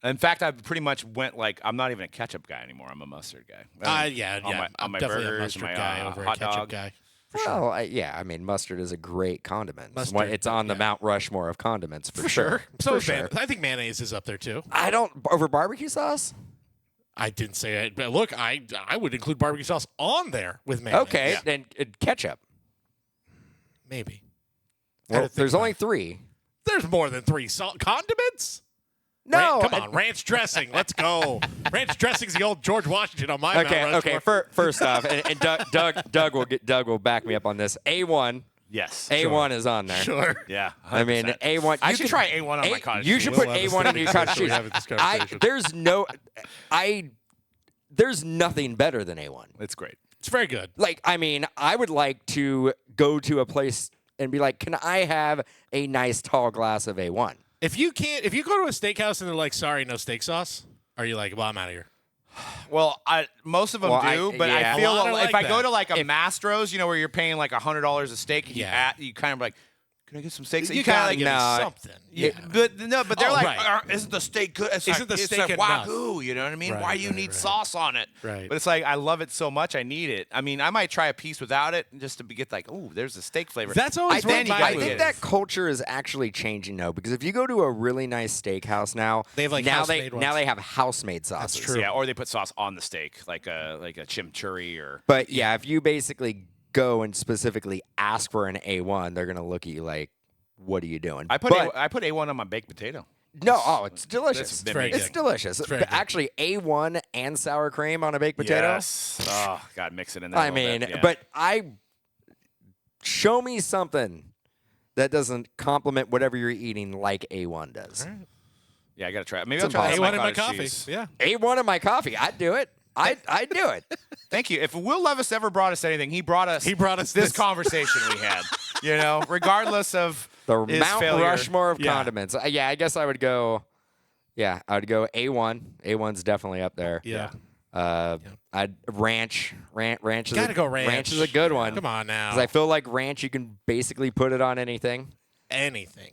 In fact, I pretty much went like I'm not even a ketchup guy anymore. I'm a mustard guy. Yeah. On I'm my definitely a burgers, mustard my guy over a hot ketchup dog. guy. Well, I mean, mustard is a great condiment. Mustard, It's on the yeah. Mount Rushmore of condiments for sure. So For is sure. I think mayonnaise is up there too. I don't over barbecue sauce. I didn't say it, but look, I would include barbecue sauce on there with mayonnaise. Okay, then ketchup. Maybe. Well, think there's about only it. 3. There's more than 3 condiments. No, Come on, ranch dressing. Let's go. Ranch dressing's the old George Washington on my Mount Okay. Rushmore. First off, and Doug will back me up on this. A1 Yes. A1 is on there. Sure. Yeah. I mean, 100%. A1. I you should can- try A1 on my cottage You cheese. should Will put Levis A1 on didn't your cottage exist when we cheese. having this conversation. There's nothing better than A1. It's great. It's very good. Like, I mean, I would like to go to a place and be like, can I have a nice tall glass of A1? If you go to a steakhouse and they're like, sorry, no steak sauce, are you like, well, I'm out of here? Well, most of them Well, do, but yeah. I feel A lot are if like I go that. to like a Mastro's, where you're paying like $100 a steak, and Yeah. you kind of like, can I get some steaks? You kind gotta of give me no, something. Yeah, but they're Oh, like, right. isn't the steak good? Isn't the it's steak like enough? wagyu? You know what I mean? Right, Why you right, need right. sauce on it? Right. But it's like I love it so much, I need it. I mean, I might try a piece without it just to get like, oh, there's the steak flavor. That's always Then you what gotta I get think it. that culture is actually changing though, because if you go to a really nice steakhouse now, They have, like, now house-made ones. they have house-made sauces. true. Yeah, or they put sauce on the steak, like a chimichurri or. But yeah, if you basically go and specifically ask for an A1, they're gonna look at you like, "What are you doing?" I put But- A1 on my baked potato. no, it's delicious. It's very It's good. delicious. very But good. actually, A1 and sour cream on a baked potato. Yes. Oh God, mix it in there. I mean, but show me something that doesn't complement whatever you're eating like A1 does. yeah, I gotta try it. Maybe It's I'll try that A1 with in my cottage coffee. cheese. Yeah. A1 in my coffee, I'd do it. I'd do it. Thank you. If Will Levis ever brought us anything, he brought us this this conversation we had. Regardless of The his Mount failure. Rushmore of Yeah. condiments. Yeah, I guess I would go. Yeah, I would go A1. A1's definitely up there. Yeah. I'd ranch. Ranch is Gotta go ranch. Ranch is a good one. Come on now. 'Cause I feel like ranch, you can basically put it on anything. Anything.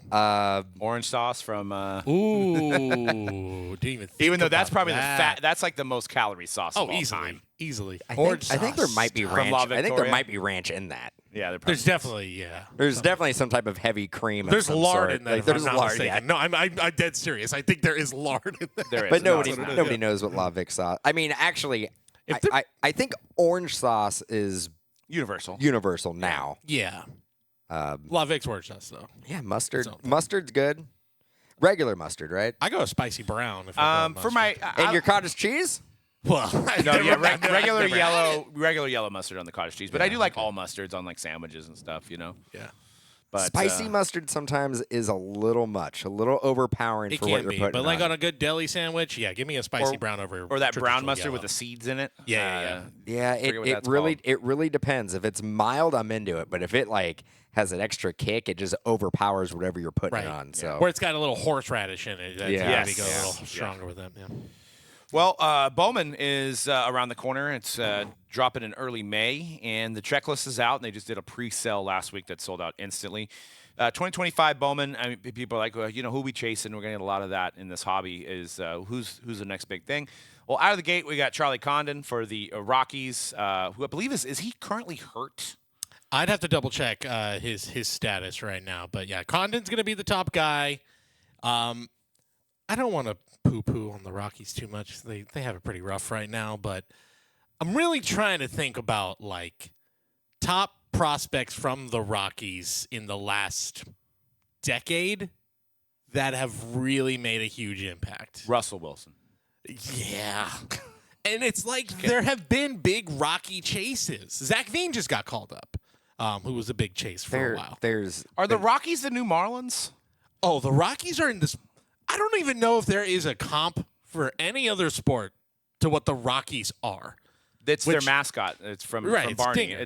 Orange sauce from. Ooh. Didn't even think Even though that's about probably that. the fat. That's like the most calorie sauce. Oh, of all easily. time. Easily. I Orange think there sauce. might be From ranch. La I think there Victoria. might be ranch in that. Yeah, they're There's definitely, yeah. There's definitely some type of heavy cream. of There's some lard sort. in that. Like, if there's I'm not lard. mistaken. Yeah. No, I'm dead serious. I think there is lard in there. There is. But No, nobody it's not. nobody knows what La Vic sauce. I mean, actually, If there- I think orange sauce is Universal. universal now. Yeah. La Vic's orange sauce, though. Yeah, mustard. Something. Mustard's good. Regular mustard, right? I go a spicy brown. If I'm going For my. And your cottage cheese? Well, regular yellow mustard on the cottage cheese. But I do like all mustards on like sandwiches and stuff, you know. Yeah. But Spicy mustard sometimes is a little much, a little overpowering It for what can you're be, putting but like on on a good deli sandwich, yeah, give me a spicy brown over or that brown traditional mustard yellow. with the seeds in it. Yeah. Yeah, forget what it that's really called. it really depends. If it's mild, I'm into it. But if it like has an extra kick, it just overpowers whatever you're putting it on. So Where it's got a little horseradish in it. That's Yeah. maybe go a Yes. little stronger with them. Yeah. Well, Bowman is around the corner. It's dropping in early May, and the checklist is out. And they just did a pre-sale last week that sold out instantly. 2025 Bowman. I mean, people are like, well, you know, who we chasing? We're gonna get a lot of that in this hobby. Is who's the next big thing? Well, out of the gate, we got Charlie Condon for the Rockies, who I believe is he currently hurt? I'd have to double check his status right now, but yeah, Condon's gonna be the top guy. I don't want to poo-poo on the Rockies too much. They have it pretty rough right now, but I'm really trying to think about like top prospects from the Rockies in the last decade that have really made a huge impact. Russell Wilson. Yeah. And it's like there have been big Rocky chases. Zach Veen just got called up, who was a big chase for a while. Are the Rockies the new Marlins? Oh, the Rockies are in this. I don't even know if there is a comp for any other sport to what the Rockies are. That's their mascot. It's from Right, it's Barney. Dinger.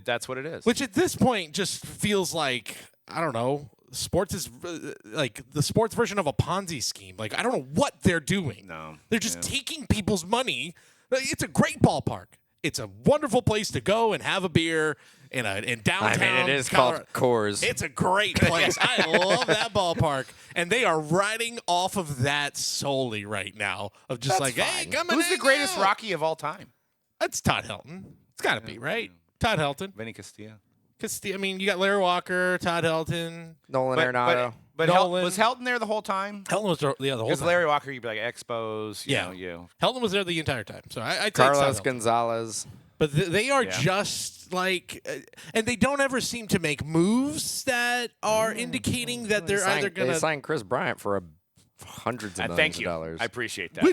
That's what it is. Which at this point just feels like, I don't know, sports is like the sports version of a Ponzi scheme. Like, I don't know what they're doing. No. They're just taking people's money. It's a great ballpark. It's a wonderful place to go and have a beer in downtown. I mean, it is Colorado. called Coors. It's a great place. I love that ballpark. And they are riding off of that solely right now of just That's hey, fine. come and Who's the hang greatest out. Rocky of all time? That's Todd Helton. It's got to be, right? Todd Helton. Vinny Castilla. I mean, you got Larry Walker, Todd Helton. Nolan Arenado. But Nolan. was Helton there the whole time? Helton was there the whole Because time. Larry Walker, you'd be like Expos. You. Helton was there the entire time. So I'd say Carlos it's Todd Helton. Gonzalez. But they are Yeah. just like, and they don't ever seem to make moves that are indicating that they're either going They to. signed Chris Bryant for hundreds of millions Thank of you. dollars. I appreciate that.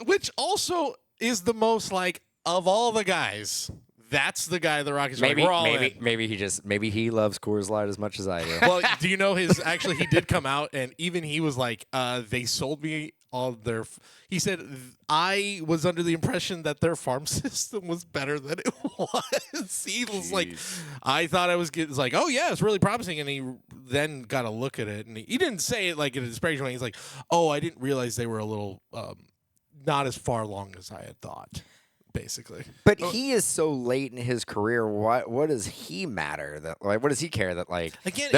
Which also is the most like of all the guys. That's the guy the Rockies are like, Maybe we're all in. maybe he loves Coors Light as much as I do. Well, do you know his? Actually, he did come out, and even he was like, "They sold me all their." He said, "I was under the impression that their farm system was better than it was." He was like, "I thought I was getting." It's like, "Oh yeah, it's really promising," and he then got a look at it, and he didn't say it like in a disparaging way. He's like, "Oh, I didn't realize they were a little not as far along as I had thought." Basically, But he is so late in his career. What does he matter? That like, what does he care? That like, again,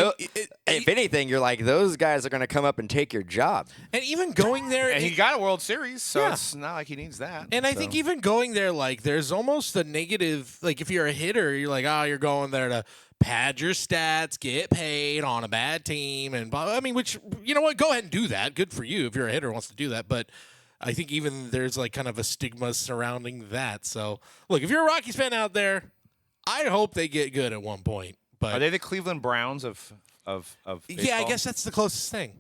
if anything, you're like those guys are going to come up and take your job. and even going there, And he got a World Series, so Yeah. it's not like he needs that. And I think even going there, like, there's almost a negative. Like, if you're a hitter, you're like, oh, you're going there to pad your stats, get paid on a bad team, and blah. I mean, which, you know what? Go ahead and do that. Good for you if you're a hitter who wants to do that. But I think even there's like kind of a stigma surrounding that. So, look, if you're a Rockies fan out there, I hope they get good at one point. But Are they the Cleveland Browns of baseball? yeah, I guess that's the closest thing.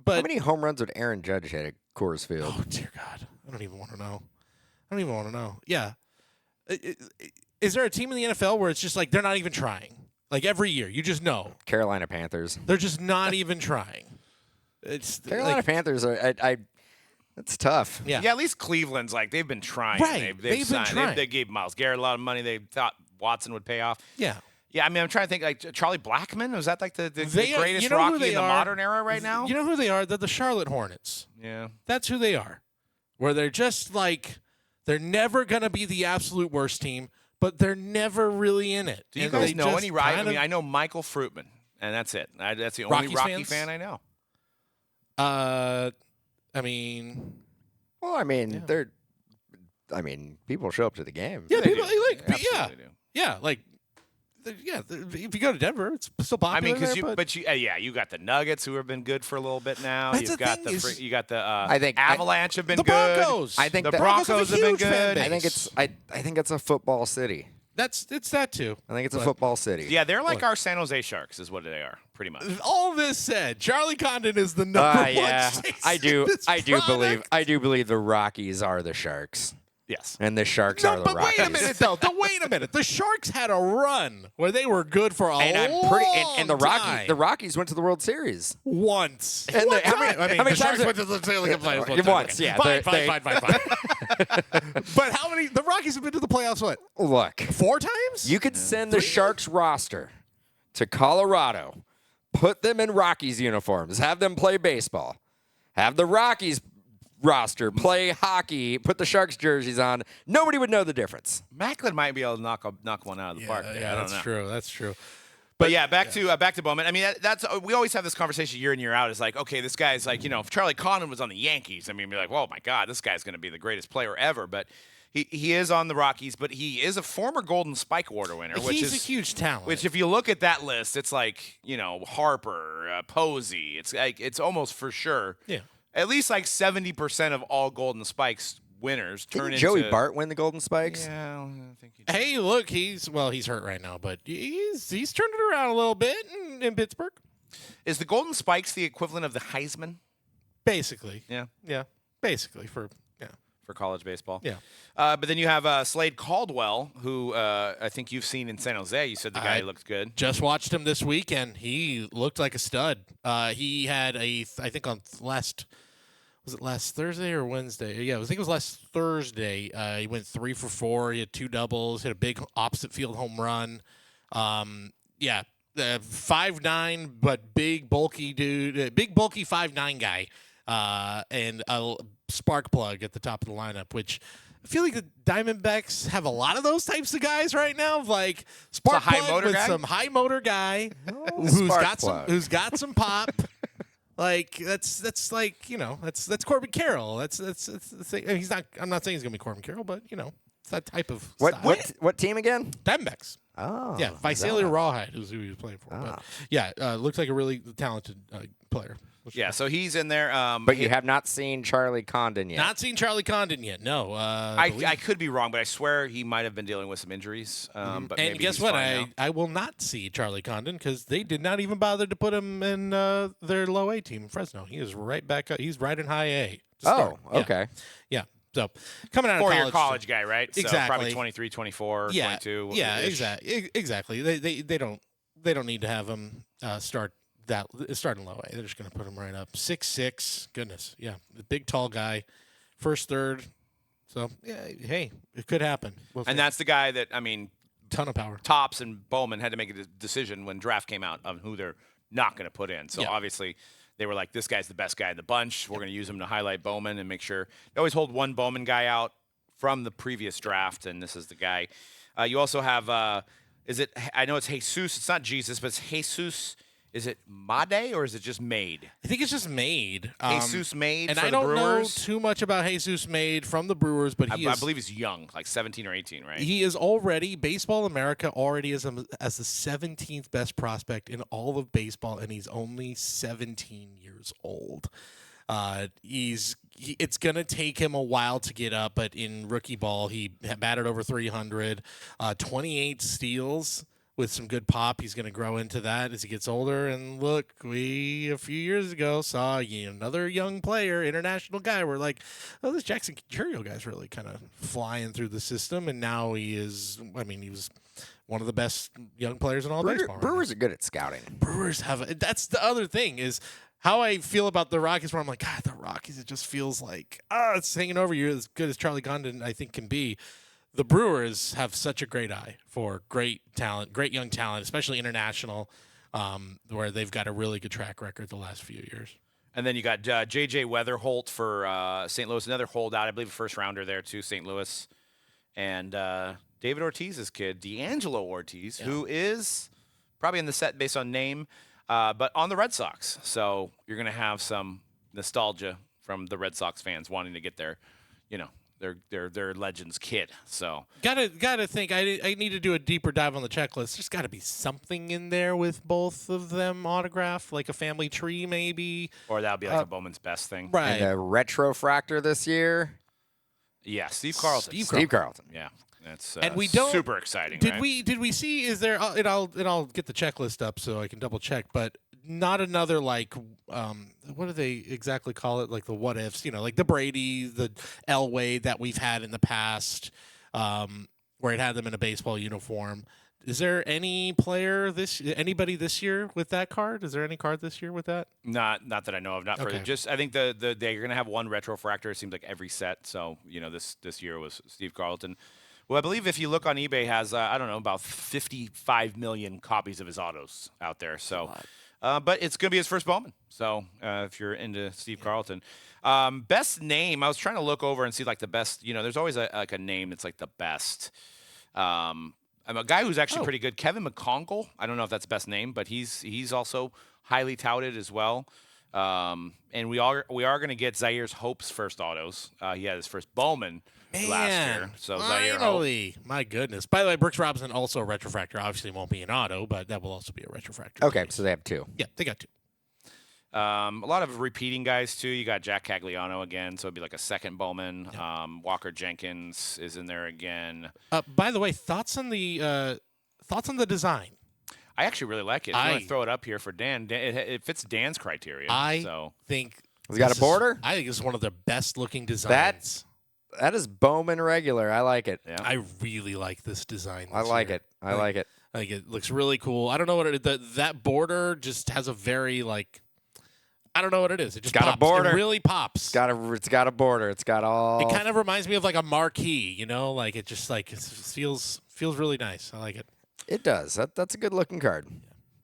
But How many home runs would Aaron Judge hit at Coors Field? oh dear God, I don't even want to know. Yeah, is there a team in the NFL where it's just like they're not even trying? Like every year, you just know Carolina Panthers. they're just not even trying. It's Carolina like, Panthers are. It's tough. yeah. Yeah, at least Cleveland's like they've been trying. Right. They've They've been signed. trying. They gave Myles Garrett a lot of money. They thought Watson would pay off. Yeah. Yeah, I mean, I'm trying to think. Like Charlie Blackmon, was that like the They are- greatest you know who Rocky they in the are? modern era right now? You know who they are? They're the Charlotte Hornets. Yeah. That's who they are. Where they're just like they're never gonna be the absolute worst team, but they're never really in it. Do you And guys they know just any Rocky? I kind of- mean, I know Michael Fruitman, and that's it. That's the only Rockies Rocky fans? fan I know. I mean, Well, I mean, they're. I mean, people show up to the game. yeah, They people do. like, They yeah, absolutely do. yeah, like, if you go to Denver, it's still popular. I mean, because there, you got the Nuggets who have been good for a little bit now. That's You've the got thing the is- you got the I think- Avalanche have been the good. Broncos. I think The that- Broncos have been huge fan good. base. I think it's. I think it's a football city. it's that too. I think it's a But- football city. Yeah, they're like Look. our San Jose Sharks, is what they are, pretty much. All this said, Charlie Condon is the number one. Yeah, chase I do. in this I do product. believe. I do believe the Rockies are the Sharks. Yes. And the Sharks No, are the but Rockies. wait a minute, though. Wait a minute. The Sharks had a run where they were good for a And the time. Rockies went to the World Series. Once. And One how many- time. I mean, how many the Sharks times- went to the playoffs one time. Once, Okay. yeah. Fine. But how many? The Rockies have been to the playoffs, what? Look, 4 times? you could send the Sharks roster to Colorado, put them in Rockies uniforms, have them play baseball, have the Rockies roster play hockey, put the Sharks jerseys on. Nobody would know the difference. Macklin might be able to knock one out of the park. There. I don't know. True. That's true. But yeah, back to Bowman. I mean, that's we always have this conversation year in year out. It's like, okay, this guy's like, if Charlie Condon was on the Yankees, I mean, be like, oh my God, this guy's going to be the greatest player ever. But he is on the Rockies, but he is a former Golden Spike Award winner, which He's is a huge talent. Which, if you look at that list, it's like Harper, Posey. It's like it's almost for sure. Yeah. At least like 70% of all Golden Spikes winners turn Didn't into Joey Bart win the Golden Spikes? Yeah, I think he did. Hey, look, he's hurt right now, but he's turned it around a little bit in Pittsburgh. Is the Golden Spikes the equivalent of the Heisman? Basically. Yeah. Yeah. Basically for college baseball. Yeah. But then you have Slade Caldwell, who I think you've seen in San Jose. You said the guy looked good. Just watched him this weekend. He looked like a stud. He had I think on last Thursday or Wednesday? Yeah, I think it was last Thursday. He went 3 for 4. He had 2 doubles. Hit a big opposite field home run. 5'9", but big bulky dude. Big bulky 5'9" guy. And a spark plug at the top of the lineup, which I feel like the Diamondbacks have a lot of those types of guys right now, like spark plug with some high motor guy who's got some pop. Like that's like that's Corbin Carroll. That's he's not. I'm not saying he's gonna be Corbin Carroll, but it's that type of style. What team again? Diamondbacks. Oh, Yeah, Visalia Rawhide is who he was playing for. But yeah, looks like a really talented player. Yeah, so he's in there. But you have not seen Charlie Condon yet. Not seen Charlie Condon yet. No, I could be wrong, but I swear he might have been dealing with some injuries. But and maybe guess he's what? fine now. I will not see Charlie Condon because they did not even bother to put him in their low A team, Fresno. He is right back up. He's right in high A. Oh, okay. Yeah. So coming out of Four-year college guy, right? So Exactly. probably 23, 24, Yeah, 22. yeah, exactly. They don't need to have him start in low A. They're just going to put him right up. 6'6". Goodness, yeah, the big tall guy, first, third. So yeah, hey, it could happen. And that's the guy that ton of power. Tops and Bowman had to make a decision when draft came out on who they're not going to put in. So obviously they were like, this guy's the best guy in the bunch. We're going to use him to highlight Bowman and make sure. They always hold one Bowman guy out from the previous draft, and this is the guy. You also have, I know it's Jesus. It's not Jesus, but it's Jesus. Is it Made or is it just Made? I think it's just Made. Jesus Made and for I the don't Brewers. know too much about Jesus Made from the Brewers, but I believe he's young, like 17 or 18, right? He is already, Baseball America already is as the 17th best prospect in all of baseball, and he's only 17 years old. It's going to take him a while to get up, but in rookie ball, he batted over 300, 28 steals. With some good pop, he's going to grow into that as he gets older. And look, we a few years ago saw another young player, international guy. We're like, oh, this Jackson Curio guy's really kind of flying through the system, and now he is. He was one of the best young players in all baseball. Brewers are good at scouting. Brewers have. That's the other thing is how I feel about the Rockies. Where I'm like, God, the Rockies. It just feels like it's hanging over you as good as Charlie Condon I think can be. The Brewers have such a great eye for great talent, great young talent, especially international, where they've got a really good track record the last few years. And then you got J.J. Weatherholt for St. Louis, another holdout, I believe a first-rounder there too, St. Louis. And David Ortiz's kid, D'Angelo Ortiz, who is probably in the set based on name, but on the Red Sox. So you're going to have some nostalgia from the Red Sox fans wanting to get their Legends kid. So gotta think. I need to do a deeper dive on the checklist. There's got to be something in there with both of them autographed, like a family tree, maybe. Or that would be like a Bowman's best thing, right? And a retrofractor this year. Yeah, Steve Carlton. Steve Carlton. Yeah, that's and we don't super exciting. Did right? we see? Is there? And I'll get the checklist up so I can double check. But not another like what do they exactly call it? Like the what ifs, like the Brady, the Elway that we've had in the past, where it had them in a baseball uniform. Is there anybody this year with that card? Is there any card this year with that? Not that I know of. Not for Okay. just. I think you're gonna have one retrofractor. It seems like every set. So this year was Steve Carlton. Well, I believe if you look on eBay, has I don't know, about 55 million copies of his autos out there. So, but it's gonna be his first Bowman. So if you're into Steve Carlton, best name. I was trying to look over and see like the best. There's always a name that's like the best. I'm a guy who's actually pretty good, Kevin McCongle. I don't know if that's the best name, but he's also highly touted as well. And we are going to get Zaire's Hope's first autos. He had his first Bowman last year. So Zaire Hope. Finally. My goodness. By the way, Brooks Robinson also a retrofractor. Obviously won't be an auto, but that will also be a retrofractor. Okay, so they have 2. Yeah, they got 2. A lot of repeating guys too. You got Jack Cagliano again, so it'd be like a second Bowman. Yeah. Walker Jenkins is in there again. By the way, thoughts on the design? I actually really like it. If you want to throw it up here for Dan, it fits Dan's criteria. I think it's got a border. I think it's one of the best looking designs. That is Bowman regular. I like it. Yeah. I really like this design. I like it. I like it. Like it looks really cool. I don't know what that border just has a very like. I don't know what it is. It just got pops. a border. It really pops. It's got a border. It's got all. It kind of reminds me of like a marquee, like it just like it feels really nice. I like it. It does. That's a good looking card.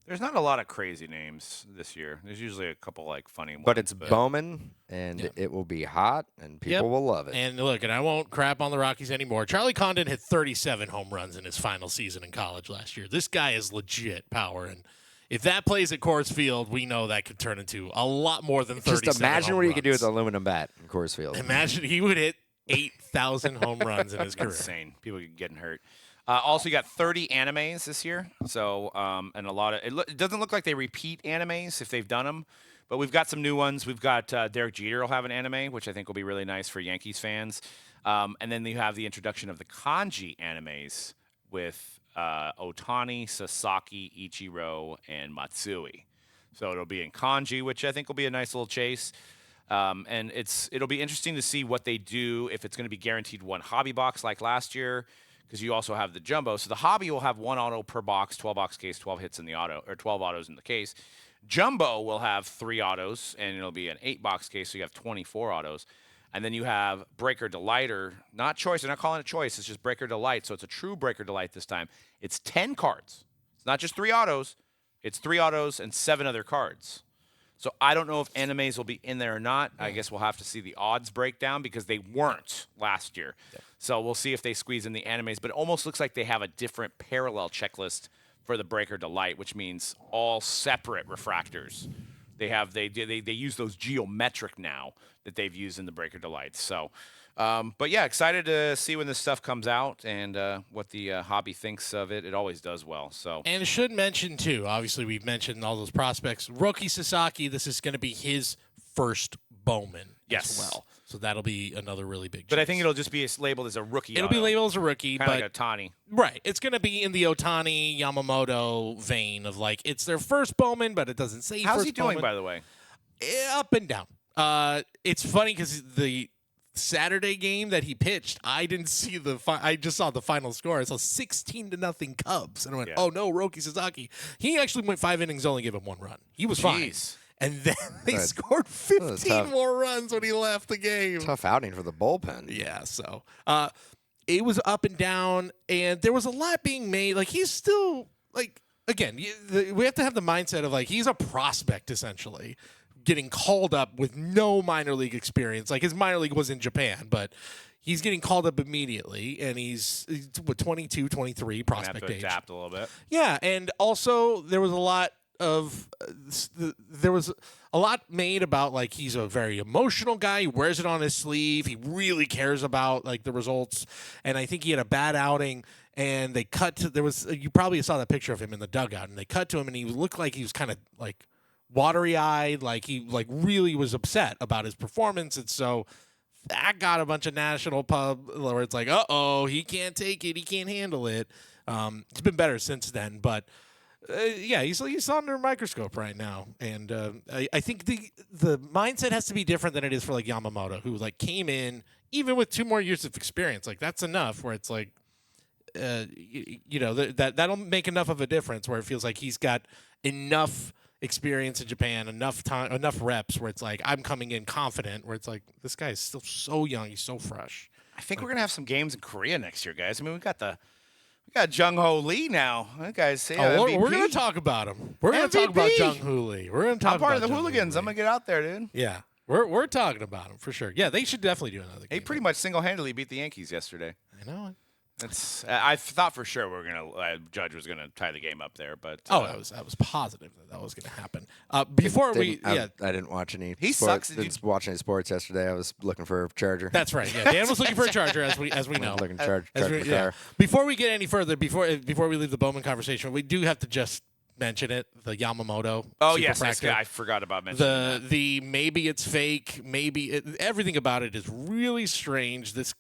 There's not a lot of crazy names this year. There's usually a couple like funny ones. But it's Bowman, and it will be hot, and people will love it. And look, and I won't crap on the Rockies anymore. Charlie Condon hit 37 home runs in his final season in college last year. This guy is legit power, and if that plays at Coors Field, we know that could turn into a lot more than 37 Just imagine home what he runs. could do with the aluminum bat in Coors Field. Imagine he would hit 8,000 home runs in his career. Insane. People getting hurt. Also, you got 30 animes this year. So, and a lot of it doesn't look like they repeat animes if they've done them, but we've got some new ones. We've got Derek Jeter will have an anime, which I think will be really nice for Yankees fans. And then you have the introduction of the kanji animes with Otani, Sasaki, Ichiro, and Matsui. So it'll be in kanji, which I think will be a nice little chase. And it'll be interesting to see what they do, if it's going to be guaranteed one hobby box like last year, because you also have the jumbo. So the hobby will have one auto per box, 12-box case, 12 hits in the auto, or 12 autos in the case. Jumbo will have 3 autos, and it'll be an 8-box case, so you have 24 autos. And then you have Breaker Delight, or not choice. They're not calling it choice. It's just Breaker Delight. So it's a true Breaker Delight this time. It's 10 cards. It's not just 3 autos. It's 3 autos and 7 other cards. So I don't know if animes will be in there or not. I guess we'll have to see the odds breakdown because they weren't last year. Yeah. So we'll see if they squeeze in the animes. But it almost looks like they have a different parallel checklist for the Breaker Delight, which means all separate refractors. They use those geometric now that they've used in the Breaker Delights. So, but yeah, excited to see when this stuff comes out and what the hobby thinks of it. It always does well. So, and should mention too. Obviously, we've mentioned all those prospects. Roki Sasaki. This is going to be his first Bowman as well. So that'll be another really big. But I think it'll just be labeled as a rookie. It'll be labeled as a rookie, kind but of like Otani. Right. It's going to be in the Otani Yamamoto vein of like it's their first Bowman, but it doesn't say. How's first he doing, Bowman. by the way? Up and down. It's funny because the Saturday game that he pitched, I didn't see I just saw the final score. I saw 16-0 Cubs, and I went, "Oh no, Roki Sasaki." He actually went 5 innings, only gave him 1 run. He was fine. And then they scored 15 more runs when he left the game. Tough outing for the bullpen. Yeah, so it was up and down, and there was a lot being made. Like, he's still, like, again, we have to have the mindset of, like, he's a prospect, essentially, getting called up with no minor league experience. Like, his minor league was in Japan, but he's getting called up immediately, and he's 22, 23, prospect have to age. Adapt a little bit. Yeah, and also there was a lot made about like he's a very emotional guy. He wears it on his sleeve. He really cares about like the results. And I think he had a bad outing. And they cut to you probably saw that picture of him in the dugout. And they cut to him, and he looked like he was kind of like watery eyed, like he like really was upset about his performance. And so that got a bunch of national pub where it's like, he can't take it, he can't handle it. It's been better since then, but. Yeah, he's under a microscope right now, and I think the mindset has to be different than it is for like Yamamoto, who like came in even with 2 more years of experience. Like that's enough. Where it's like, that'll make enough of a difference. Where it feels like he's got enough experience in Japan, enough time, enough reps. Where it's like I'm coming in confident. Where it's like this guy is still so young, he's so fresh. I think we're gonna have some games in Korea next year, guys. I mean, we got Jung Ho Lee now. That guy's We're MVP. going to talk about him. We're going to talk about Jung Hoo Lee. We're going to talk I'm part about of the Jung hooligans. Hoo I'm Lee. gonna get out there, dude. Yeah, we're talking about him for sure. Yeah, they should definitely do another game. He pretty much single-handedly beat the Yankees yesterday. I know it. I thought for sure Judge was gonna tie the game up there, but I was positive that was going to happen. Before I didn't watch any. He sports. sucks. Didn't watch any sports yesterday. I was looking for a charger. that's right. Yeah, Dan was looking for a charger, as we know. Looking charge As the we- car. Before we get any further, before we leave the Bowman conversation, we do have to just mention it. The Yamamoto. oh yes, superfractor. I forgot about mentioning The maybe it's fake, everything about it is really strange. This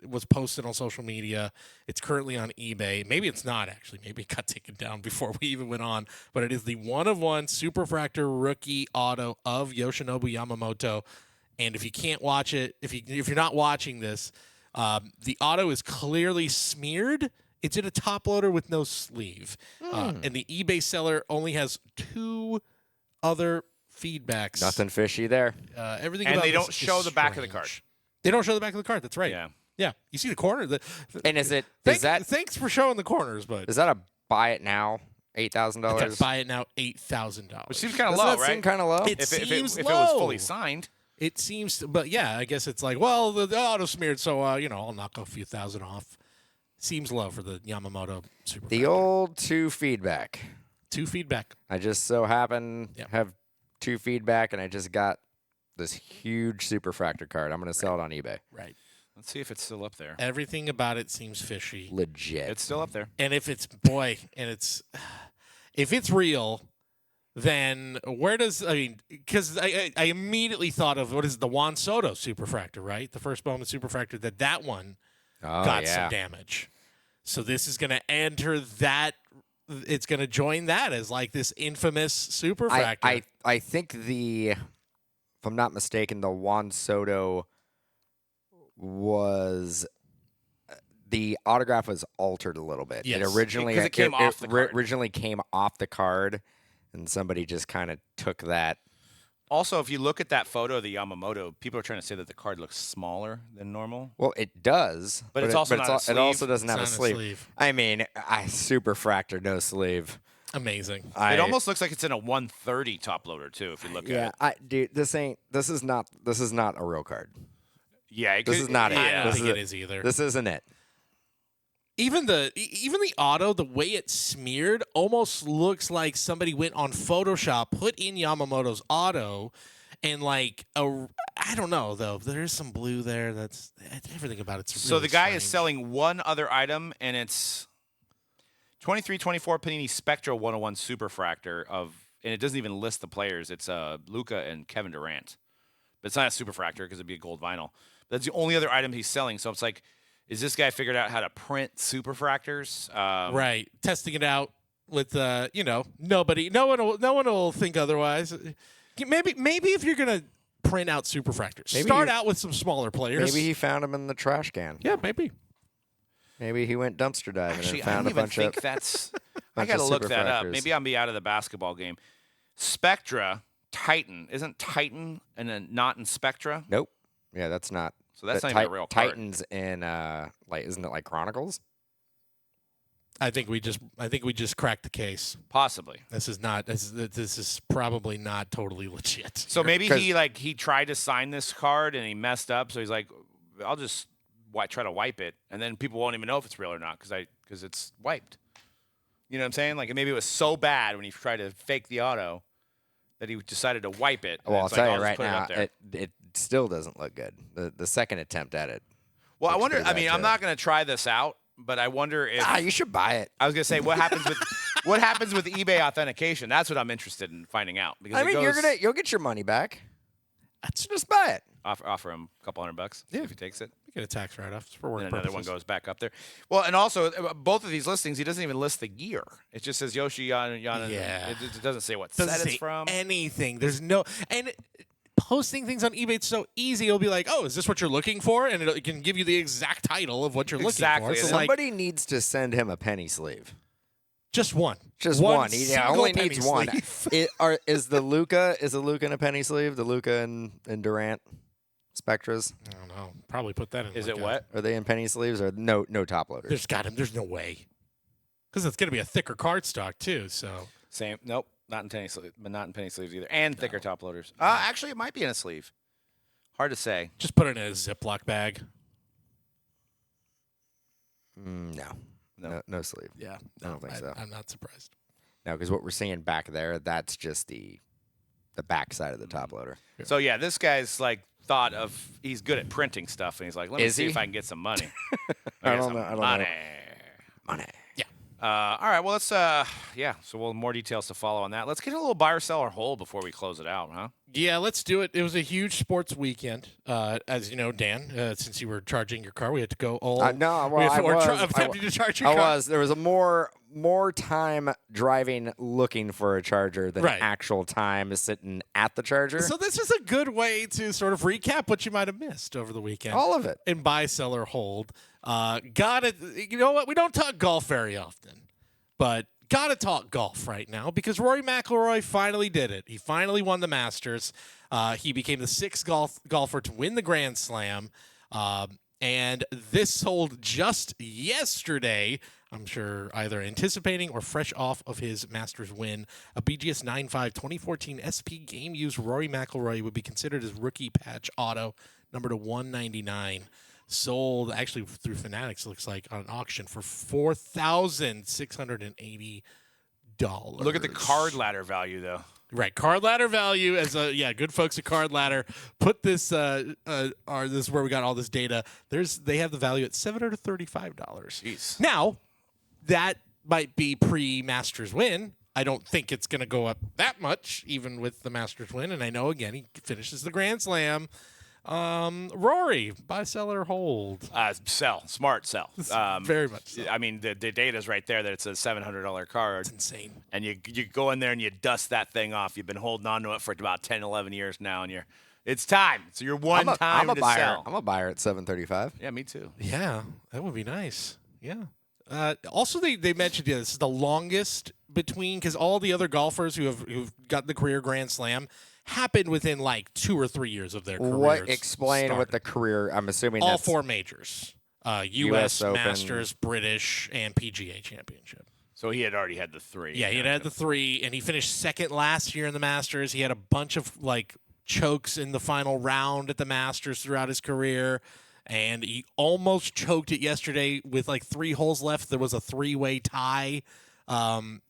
was posted on social media. It's currently on eBay. Maybe it's not actually. Maybe it got taken down before we even went on. But it is the 1-of-1 superfractor rookie auto of Yoshinobu Yamamoto. And if you can't watch it, if you're not watching this, the auto is clearly smeared. It's in a top loader with no sleeve, and the eBay seller only has 2 other feedbacks. Nothing fishy there. Everything And about they this don't is show the back of the strange. card. They don't show the back of the card. That's right. Yeah. Yeah. You see the corner. And is Thanks for showing the corners, but that a buy it now $8,000? buy it now $8,000. Which seems kind of Doesn't low, that right? seem kind of low? It if seems it was low. fully signed. It seems, but yeah, I guess it's like, well, the auto smeared, so I'll knock a few thousand off. Seems low for the Yamamoto Super. The old 2 feedback. 2 feedback. I just so happen Yep. have 2 feedback, and I just got this huge superfractor card. I'm going to sell it on eBay. Right. Let's see if it's still up there. Everything about it seems fishy. Legit. It's still up there. And if it's if it's real, then where does because I immediately thought of what is the Juan Soto superfractor, right? The first Bowman superfractor that one got some damage. So this is going to enter that. It's going to join that as like this infamous superfractor. I think if I'm not mistaken, the Juan Soto was the autograph was altered a little bit. Yes. It originally 'Cause it came off the card. originally came off the card, and somebody just kind of took that. Also, if you look at that photo of the Yamamoto, people are trying to say that the card looks smaller than normal. Well, it does, But it's also not a it sleeve. also doesn't have a It's not a sleeve. sleeve. I mean, superfractor, no sleeve. Amazing. It almost looks like it's in a 130 top loader too. If you look at it, dude, this is not a real card. yeah, This is not it. I don't This think is it is either. This isn't it. Even the auto, the way it's smeared, almost looks like somebody went on Photoshop, put in Yamamoto's auto, and like I don't know though. There's some blue there. That's everything about it's. So really the guy is strange. selling one other item, and it's 23-24 Panini Spectra 101 Superfractor and it doesn't even list the players. It's Luka and Kevin Durant, but it's not a Superfractor because it'd be a gold vinyl. That's the only other item he's selling. So it's like, is this guy figured out how to print Superfractors? Right, testing it out with nobody. No one will think otherwise. Maybe if you're gonna print out Superfractors, Maybe start out with some smaller players. Maybe he found him in the trash can. Yeah, maybe. Maybe he went dumpster diving Actually, and I found don't a even bunch think of. that's. I bunch got to of look that up. Superfractors. Maybe I'll be out of the basketball game. Spectra, Titan. Isn't Titan and then not in Spectra? Nope. Yeah, that's not. So that's that not even a real card. Titans in isn't it like Chronicles? I think we just cracked the case. Possibly. This is probably not totally legit. So maybe 'Cause- he tried to sign this card and he messed up. So he's like, I'll just try to wipe it, and then people won't even know if it's real or not because it's wiped. You know what I'm saying? Like maybe it was so bad when he tried to fake the auto that he decided to wipe it. and Well, I'll it's tell like, you just right put it now, up there. it still doesn't look good. The second attempt at it. Well, I looks wonder. pretty I bad, mean, I'm too. not going to try this out, but I wonder if You should buy it. I was going to say what happens with eBay authentication. That's what I'm interested in finding out. Because I it mean, goes, you'll get your money back. Just buy it. Offer him a couple $100 Yeah. if he takes it. You get a tax write-off for work And another one purposes. goes back up there. Well, and also both of these listings, he doesn't even list the year. It just says Yoshi Yana. Yeah. It doesn't say what Doesn't set it's say from. anything. There's no and posting things on eBay, it's so easy. It'll be like, oh, is this what you're looking for? And it can give you the exact title of what you're Exactly. looking for. So like, Somebody needs to send him a penny sleeve. just one. Just one. He single only penny needs one. sleeve. Is the Luca in a penny sleeve? The Luca and Durant Spectras? I don't know. Probably put that in. Is like it a- what? Are they in penny sleeves or no top loaders? There's no way. Because it's going to be a thicker cardstock too. So Same. Nope. Not in penny sleeves, but not in penny sleeves either. And thicker top loaders. Actually, it might be in a sleeve. Hard to say. just put it in a Ziploc bag. No sleeve. Yeah, I don't think so. I'm not surprised. No, because what we're seeing back there, that's just the back side of the top loader. So yeah, this guy's like thought of he's good at printing stuff, and he's like, let me Is see he? if I can get some money. I Get don't some know. I don't know. money. Money. Yeah. All right. Well, let's. So we'll more details to follow on that. Let's get a little buy or sell or hold before we close it out, huh? Yeah, let's do it. It was a huge sports weekend. As you know, Dan, since you were charging your car, we had to go all. No, well, I was. attempting to charge your I car. was. There was a more time driving looking for a charger than Right. actual time sitting at the charger. So this is a good way to sort of recap what you might have missed over the weekend. All of it. And buy, sell, or hold. Got it. You know what? We don't talk golf very often, but got to talk golf right now because Rory McIlroy finally did it. He finally won the Masters. He became the sixth golfer to win the Grand Slam. And this sold just yesterday. I'm sure either anticipating or fresh off of his Masters win. A BGS 9.5 2014 SP game used Rory McIlroy would be considered his rookie patch auto, number to 199. Sold actually through Fanatics, looks like, on an auction for $4,680. Look at the card ladder value, though. Right, card ladder value as good folks at Card Ladder put this. This is where we got all this data. They have the value at $735. Jeez. Now, that might be pre-Masters win. I don't think it's going to go up that much, even with the Masters win. And I know again he finishes the Grand Slam. Rory, buy, sell, or hold? Sell. Smart sell. Very much so. I mean, the data's right there that it's a $700 card. It's insane. And you go in there and you dust that thing off. You've been holding on to it for about 10, 11 years now, and it's time. So you're time I'm a to buyer. sell. I'm a buyer at $735. Yeah, me too. Yeah, that would be nice. Yeah. Also, they mentioned this is the longest between because all the other golfers who've got the career Grand Slam happened within like 2 or 3 years of their careers. Explain what the career? I'm assuming all that's 4 majors: U.S. US Open. Masters, British, and PGA Championship. So he had already had the 3. Yeah, he had the 3, and he finished second last year in the Masters. He had a bunch of like chokes in the final round at the Masters throughout his career. And he almost choked it yesterday with like 3 holes left. There was a 3-way tie.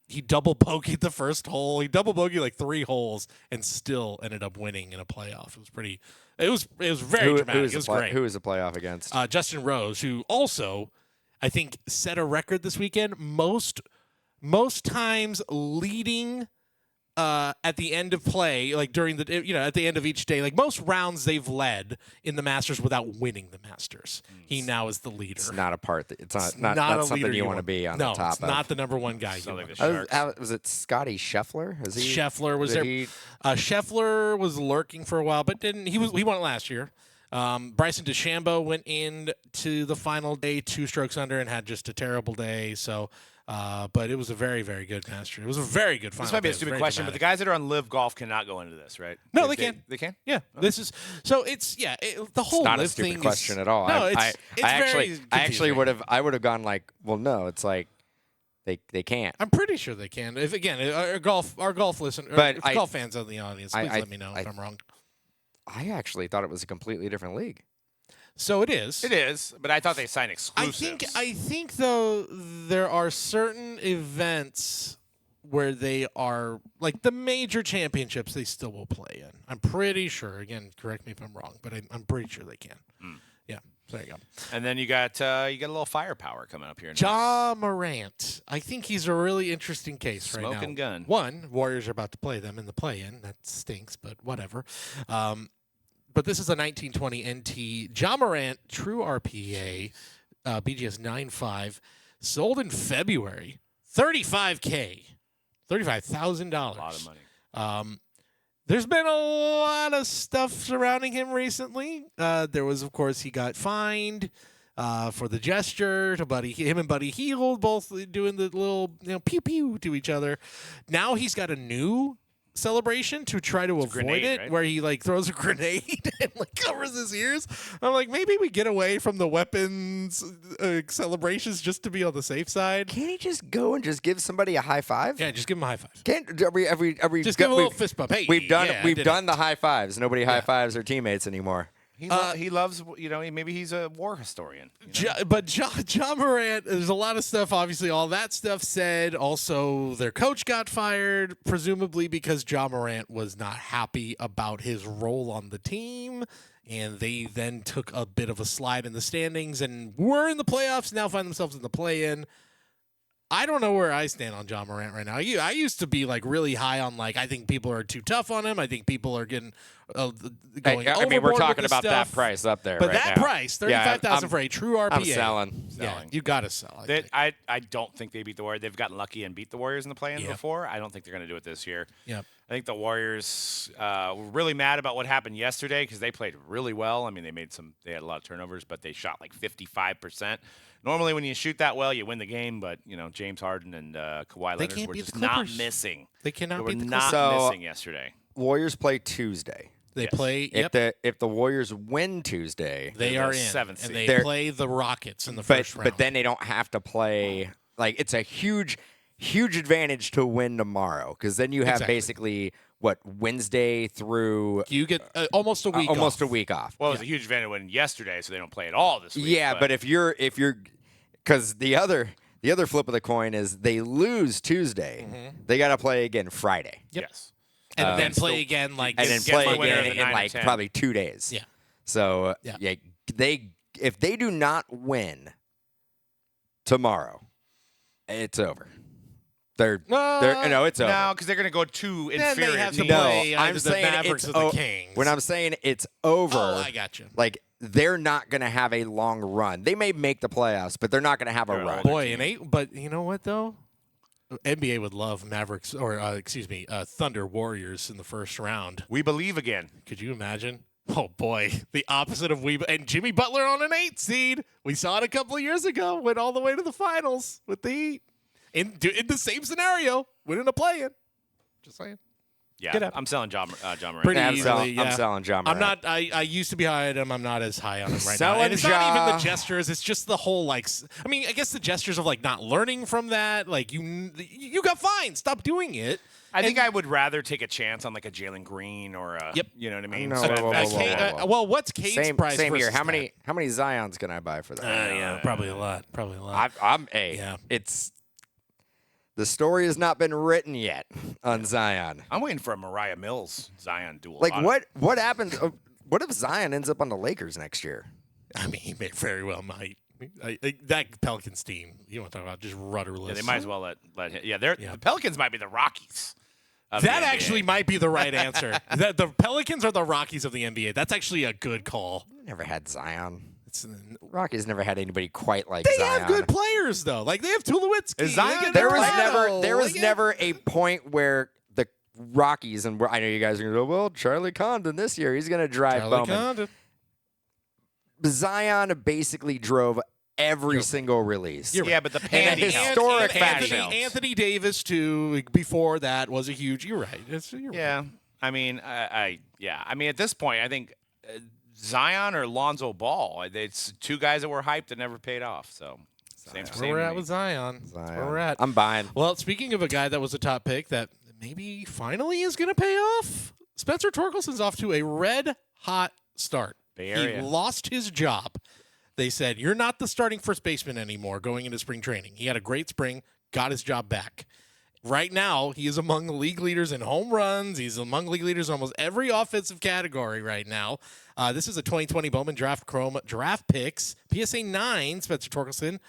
He double bogeyed the first hole. He double bogeyed like 3 holes and still ended up winning in a playoff. It was pretty. It was very dramatic. It was great. Who is the playoff against? Justin Rose, who also I think set a record this weekend. Most times leading. At the end of play, like during the at the end of each day, like most rounds they've led in the Masters without winning the Masters. He now is the leader. It's not a part. It's not a something leader you want to be on the top it's of. not the number 1 guy. Sounds like the Was Sharks. it Scotty Scheffler? Is he? Scheffler was did there. he- Scheffler was lurking for a while, but didn't. He won it last year. Bryson DeChambeau went into the final day 2 strokes under and had just a terrible day. So. But it was a very, very good Masters. It was a very good final. This might be a day. It was stupid very question, but the dramatic. guys that are on Live Golf cannot go into this, right? No, they can. They can? Yeah, this is so. It's the whole It's not a live stupid thing question is, at all. No, I very actually confusing. would have gone like, well, no, it's like they can't. I'm pretty sure they can. If again, our golf listeners, But if golf fans in the audience, please let me know if I'm wrong. I actually thought it was a completely different league. So it is. It is, but I thought they signed exclusives. I think though there are certain events where they are like the major championships they still will play in. I'm pretty sure. Again, correct me if I'm wrong, but I'm pretty sure they can. Yeah. So there you go. And then you got a little firepower coming up here. Ja Morant. I think he's a really interesting case right now. Smoking gun. One, Warriors are about to play them in the play-in. That stinks, but whatever. but this is a 1920 NT John Morant True RPA, BGS 9.5, sold in February, $35,000, $35,000. A lot of money. There's been a lot of stuff surrounding him recently. There was, of course, he got fined for the gesture to him and Buddy Hield both doing the little pew pew to each other. Now he's got a new celebration to try to avoid grenade, it, right? where he throws a grenade and covers his ears. I'm like, maybe we get away from the weapons celebrations just to be on the safe side. Can't he just go and just give somebody a high five? Yeah, just give him a high five. Can't are we Just give him a little fist bump. Hey, we've done yeah, we've done the high fives. Nobody high fives their teammates anymore. He loves, maybe he's a war historian. But John Morant, there's a lot of stuff, obviously, all that stuff said. Also, their coach got fired, presumably because John Morant was not happy about his role on the team. And they then took a bit of a slide in the standings and were in the playoffs, now find themselves in the play-in. I don't know where I stand on John Morant right now. I used to be really high on I think people are too tough on him. I think people are getting going I mean, we're overboard talking with this about that stuff. price up there. But right that now. price, Yeah, $35,000 for a true RPA. I'm selling. Yeah, you got to sell. I don't think they beat the Warriors. They've gotten lucky and beat the Warriors in the play-in before. I don't think they're going to do it this year. Yep. I think the Warriors were really mad about what happened yesterday because they played really well. I mean, they had a lot of turnovers, but they shot 55%. Normally, when you shoot that well, you win the game. But James Harden and Kawhi Leonard can't were beat the just not Clippers. missing. They cannot They were beat the not Clippers. missing yesterday. Warriors play Tuesday. They Yes. play. If the Warriors win Tuesday, They They're are the in, seventh and seed. they They're- play the Rockets in the first round. but then they don't have to play. It's a huge advantage to win tomorrow because then you have Exactly. basically Wednesday through you get almost a week. almost off. a week off. Well, it was a huge advantage to win yesterday, so they don't play at all this week. Yeah, but if you're because the other flip of the coin is they lose Tuesday, they got to play again Friday, yes. and then still- play again and then Get play my winner again of the in 9 or 10. probably 2 days. Yeah. So Yeah. if they do not win tomorrow, it's over. It's over. No, because they're going to go two Then inferior they have to teams. No, play I'm either the saying Mavericks it's or the Kings. When I'm saying it's over, I got you. they're not going to have a long run. They may make the playoffs, but they're not going to have a They're run. older. Boy, but you know what though? NBA would love Mavericks or Thunder Warriors in the first round. We believe again. Could you imagine? Oh boy, the opposite of and Jimmy Butler on an 8 seed. We saw it a couple of years ago. Went all the way to the finals with the Heat in the same scenario, winning a play-in. Just saying. Yeah, Get up. I'm selling John Morant. Pretty Yeah, I'm easily, selling John I'm Morant. not. I used to be high on him. I'm not as high on him right now. Selling And it's not even Ja. the gestures. It's just the whole I guess the gestures of not learning from that. You got fined. Stop doing it. I think I would rather take a chance on a Jalen Green or a, Yep. you know what I mean? No, So whoa, whoa, that's- whoa, whoa, whoa. Well, what's Cade's Same price? here. versus How that? many Zions can I buy for that? Yeah, probably a lot. Probably a lot. Yeah. It's the story has not been written yet on Zion. I'm waiting for a Mariah Mills Zion duel. What happens? What if Zion ends up on the Lakers next year? I mean, he may very well might. That Pelicans team, you want to talk about just rudderless. Yeah, they might as well let him. Yeah, Yeah. the Pelicans might be the Rockies. of the That NBA. actually might be the right answer. The Pelicans are the Rockies of the NBA. That's actually a good call. Never had Zion. It's, Rockies never had anybody quite like they Zion. have good players though. They have Tulowitzki. Is Zion- They get There was Colorado. there was They get- never a point where the Rockies and I know you guys are going to go, well, Charlie Condon this year he's going to drive Charlie Bowman. Condon. Zion basically drove every single release. You're Yeah, but the In a panty helps. historic The fashion. panty helps. Anthony Davis too. Before that was a huge. You're right. You're right. Yeah, I mean, I mean, at this point, I think Zion or Lonzo Ball. It's two guys that were hyped that never paid off. So same. That's where we're to at me. with Zion. That's where we're at. I'm buying. Well, speaking of a guy that was a top pick that maybe finally is going to pay off, Spencer Torkelson's off to a red hot start. Bay Area. He lost his job. They said, you're not the starting first baseman anymore going into spring training. He had a great spring, got his job back. Right now, he is among the league leaders in home runs. He's among league leaders in almost every offensive category right now. This is a 2020 Bowman Draft Chrome draft picks. PSA 9, Spencer Torkelson,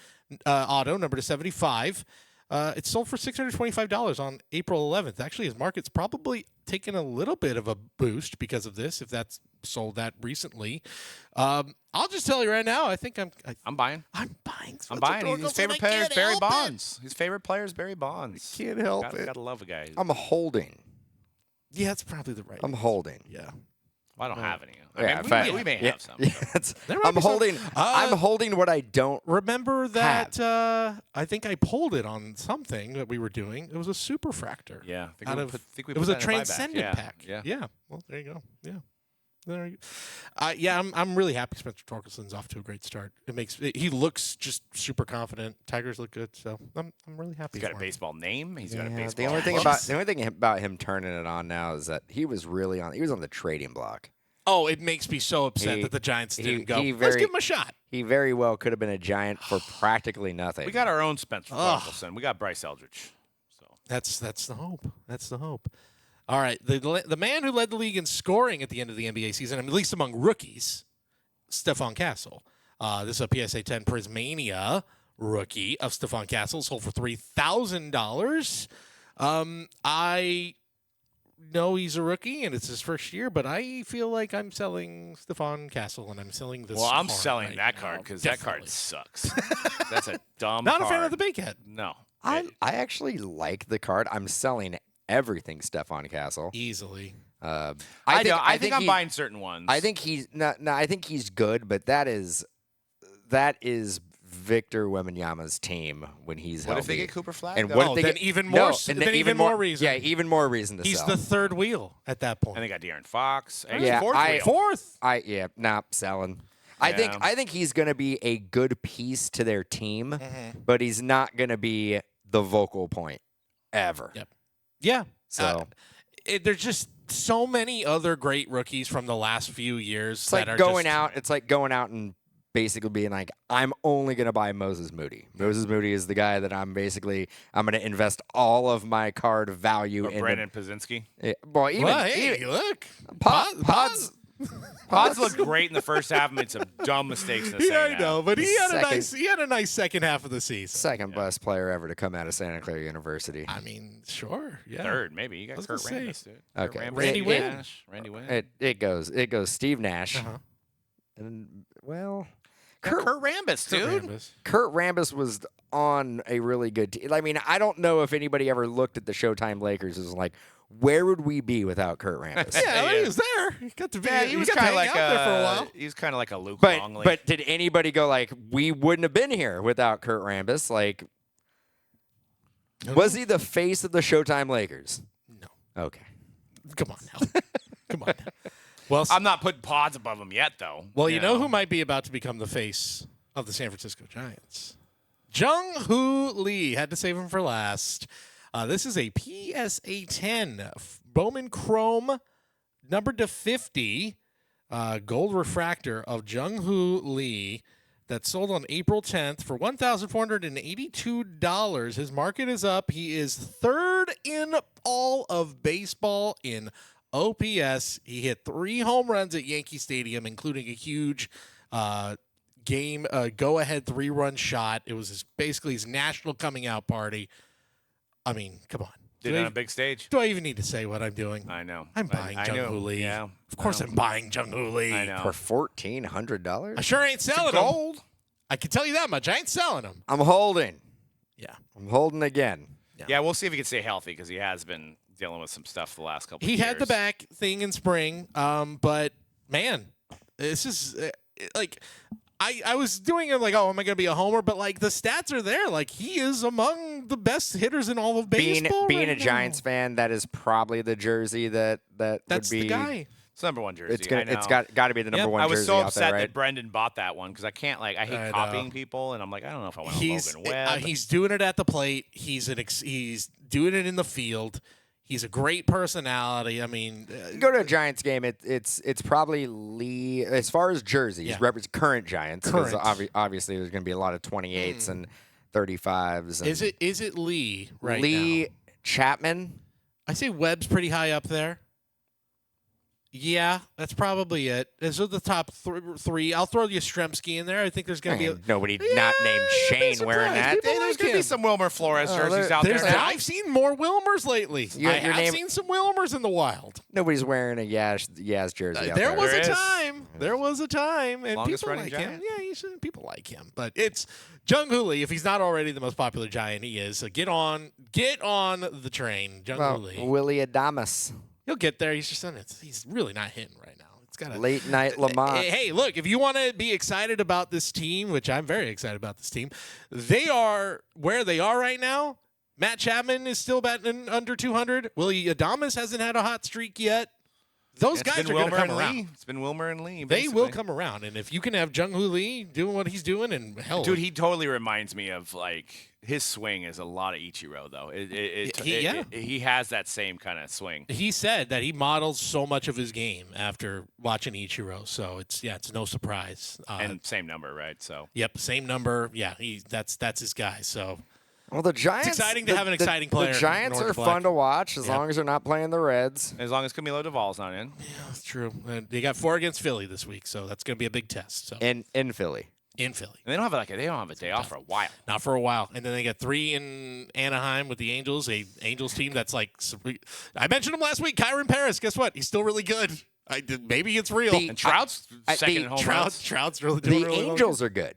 auto, number to 75. It's sold for $625 on April 11th. Actually, his market's probably taken a little bit of a boost because of this, if that's sold that recently. I'll just tell you right now, I think I'm buying. I'm buying. I'm buying. Spencer His Torkelson. favorite I player is can't Barry help it. Bonds. His favorite player is Barry Bonds. Can't help it. Gotta love a guy. I'm holding. Yeah, that's probably the right. I'm answer. holding. Yeah. Well, I don't have any. We may have some. There might I'm be some. holding. I'm holding what I don't. Remember that? I think I pulled it on something that we were doing. It was a superfractor. Yeah. It was a transcendent pack. Yeah. Well, there you go. Yeah. There you go. I'm really happy Spencer Torkelson's off to a great start. He looks just super confident. Tigers look good, so I'm really happy. He's got for a him. baseball name. He's got a Yeah, baseball. the only thing looks. about him turning it on now is that he was on the trading block. Oh, it makes me so upset that the Giants didn't go. Let's give him a shot. He very well could have been a Giant for practically nothing. We got our own Spencer Torkelson. We got Bryce Eldridge. So That's the hope. That's the hope. All right, the man who led the league in scoring at the end of the NBA season, at least among rookies, Stephon Castle. This is a PSA 10 Prismania rookie of Stephon Castle, sold for $3,000. I know he's a rookie and it's his first year, but I feel like I'm selling Stephon Castle and I'm selling this. well, I'm card selling right that now. card because that card Definitely. sucks. That's a dumb. Not card. a fan of the big head. No. I actually like the card. I'm selling everything Stephon Castle. Easily. I think I'm he- buying certain ones. I think he's no. I think he's good, but that is Victor Wembanyama's team when he's What healthy. if they get Cooper Flag? And though? what Oh, if they then get even more no, s- and then even more reason. Yeah, even more reason to He's sell. the third wheel at that point. And they got De'Aaron Fox. Actually, Yeah, fourth wheel. Fourth. Selling. Yeah. I think he's going to be a good piece to their team, Mm-hmm. but he's not going to be the vocal point ever. Yep. Yeah. So There's just so many other great rookies from the last few years it's that like are going just, out. It's like going out and basically being like, I'm only going to buy Moses Moody. Moses Moody is the guy that I'm going to invest all of my card value Or in. Brandon Pazinski. Well, hey, even look. Pods. Pods looked great in the first half and made some dumb mistakes in the Yeah, second I know, half. but he Second- had a nice second half of the season. Second best player ever to come out of Santa Clara University. I mean, sure. Yeah. Third, maybe. You got was Kurt gonna say. Rambis, dude. Okay. Kurt Rambis, Randy Steve Wynn. Nash, Randy Wynn. It goes Steve Nash. Uh-huh. And well, Kurt Rambis, dude. Kurt Rambis was on a really good team. I mean, I don't know if anybody ever looked at the Showtime Lakers and was like, where would we be without Kurt Rambis? Yeah, he was there. He got to be. Yeah, he was got to kind of hang like out there for a while. He was kind of like a Luke But Longley. but did anybody go like, we wouldn't have been here without Kurt Rambis? Like, was he the face of the Showtime Lakers? No. Okay. Come on now. Come on now. Well, I'm not putting Pods above him yet, though. Well, you know who might be about to become the face of the San Francisco Giants? Jung-Hoo Lee. Had to save him for last. This is a PSA 10 Bowman Chrome numbered to 50 gold refractor of Jung-Hoo Lee that sold on April 10th for $1,482. His market is up. He is third in all of baseball in OPS. He hit 3 home runs at Yankee Stadium, including a huge game go-ahead 3-run shot. It was basically his national coming out party. I mean, come on. Did it on a big stage. Do I even need to say what I'm doing? I know. I'm buying I Jung-Hoo know. Lee. Yeah. Of course I'm buying Jung-Hoo Lee. I know. For $1,400? I sure ain't selling gold. him. I can tell you that much. I ain't selling him. I'm holding. Yeah. I'm holding again. Yeah, we'll see if he can stay healthy because he has been dealing with some stuff the last couple of He years. had the back thing in spring, but man, this is like I was doing it like, oh, am I going to be a homer? But like the stats are there. Like he is among the best hitters in all of baseball. Being right a now. Giants fan, that is probably the jersey that That's would be the guy. It's number one jersey. It's got to be the number Yep. one I was jersey so out upset there, right? that Brendan bought that one because I can't I hate I know. copying people, and I'm like, I don't know if I want He's Logan Webb. he's doing it at the plate. He's doing it in the field. He's a great personality. I mean, Go to a Giants game. It's probably Lee as far as jerseys. Yeah. Current Giants. Because Current. obviously there's going to be a lot of 28s and 35s. And is it Lee right Lee now? Chapman? I say Webb's pretty high up there. Yeah, that's probably it. Those are the top three. I'll throw Yastrzemski in there. I think there's going to be Nobody not named Shane wearing that. People Hey, there's like going to be him. some Wilmer Flores jerseys out there. I've seen more Wilmers lately. Your I have name- seen some Wilmers in the wild. Nobody's wearing a Yaz jersey. out There was There a is. time. There was a time, and Longest people running like him. Giant. Yeah, people like him. But it's Jung Hoo Lee. If he's not already the most popular Giant, he is. So get on the train, Jung Hoo Lee. Willie Adamas, He'll get there. He's just he's really not hitting right now. It's got late night Lamont. Hey, look, if you want to be excited about this team, which I'm very excited about this team, they are where they are right now. Matt Chapman is still batting under 200. Willie Adamas hasn't had a hot streak yet. Those guys are going to come around. It's been Wilmer and Lee. They basically. will come around, and if you can have Jung Hoo Lee doing what he's doing, and hell, Dude, he totally reminds me of, like, his swing is a lot of Ichiro, though. He has that same kind of swing. he said that he models so much of his game after watching Ichiro, so it's no surprise. And same number, right? So Yep, same number. Yeah, that's his guy. So Well, the Giants. It's exciting to have an exciting player The in Giants are Orange Black. fun to watch as Yep. long as they're not playing the Reds. as long as Camilo Duvall's not in. yeah, that's true. And they got 4 against Philly this week, so that's going to be a big test. So In Philly. in Philly, And they don't have a day off for a while. not for a while, and then they got 3 in Anaheim with the Angels, a Angels team that's like I mentioned him last week. Kyron Paris, guess what? He's still really good. Maybe it's real. The- And Trout's second in home runs. Trout's really doing The really well. Angels are good.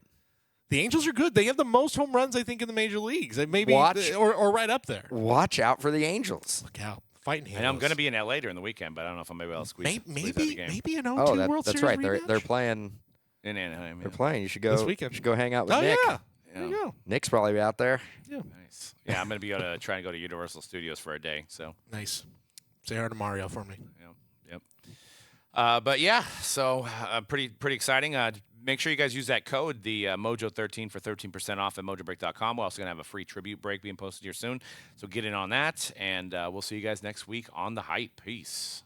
The Angels are good. They have the most home runs, I think, in the major leagues. Maybe Watch. or right up there. Watch out for the Angels. Look out, fighting And I'm going to be in LA during the weekend, but I don't know if I'm maybe able to squeeze maybe the game maybe an 0-2 Oh, World that's Series right. rematch? They're playing. in Anaheim. They're Yeah. playing. You should go This weekend. You should go hang out with Oh Nick. yeah. There you go. Nick's probably out there. Yeah. Nice. Yeah, I'm going to be trying to go to Universal Studios for a day. So, Nice. Say hi to Mario for me. yep. But yeah, so pretty exciting. Make sure you guys use that code, the Mojo13 for 13% off at Mojobreak.com. We're also going to have a free tribute break being posted here soon. So get in on that, and we'll see you guys next week on The Hype. Peace.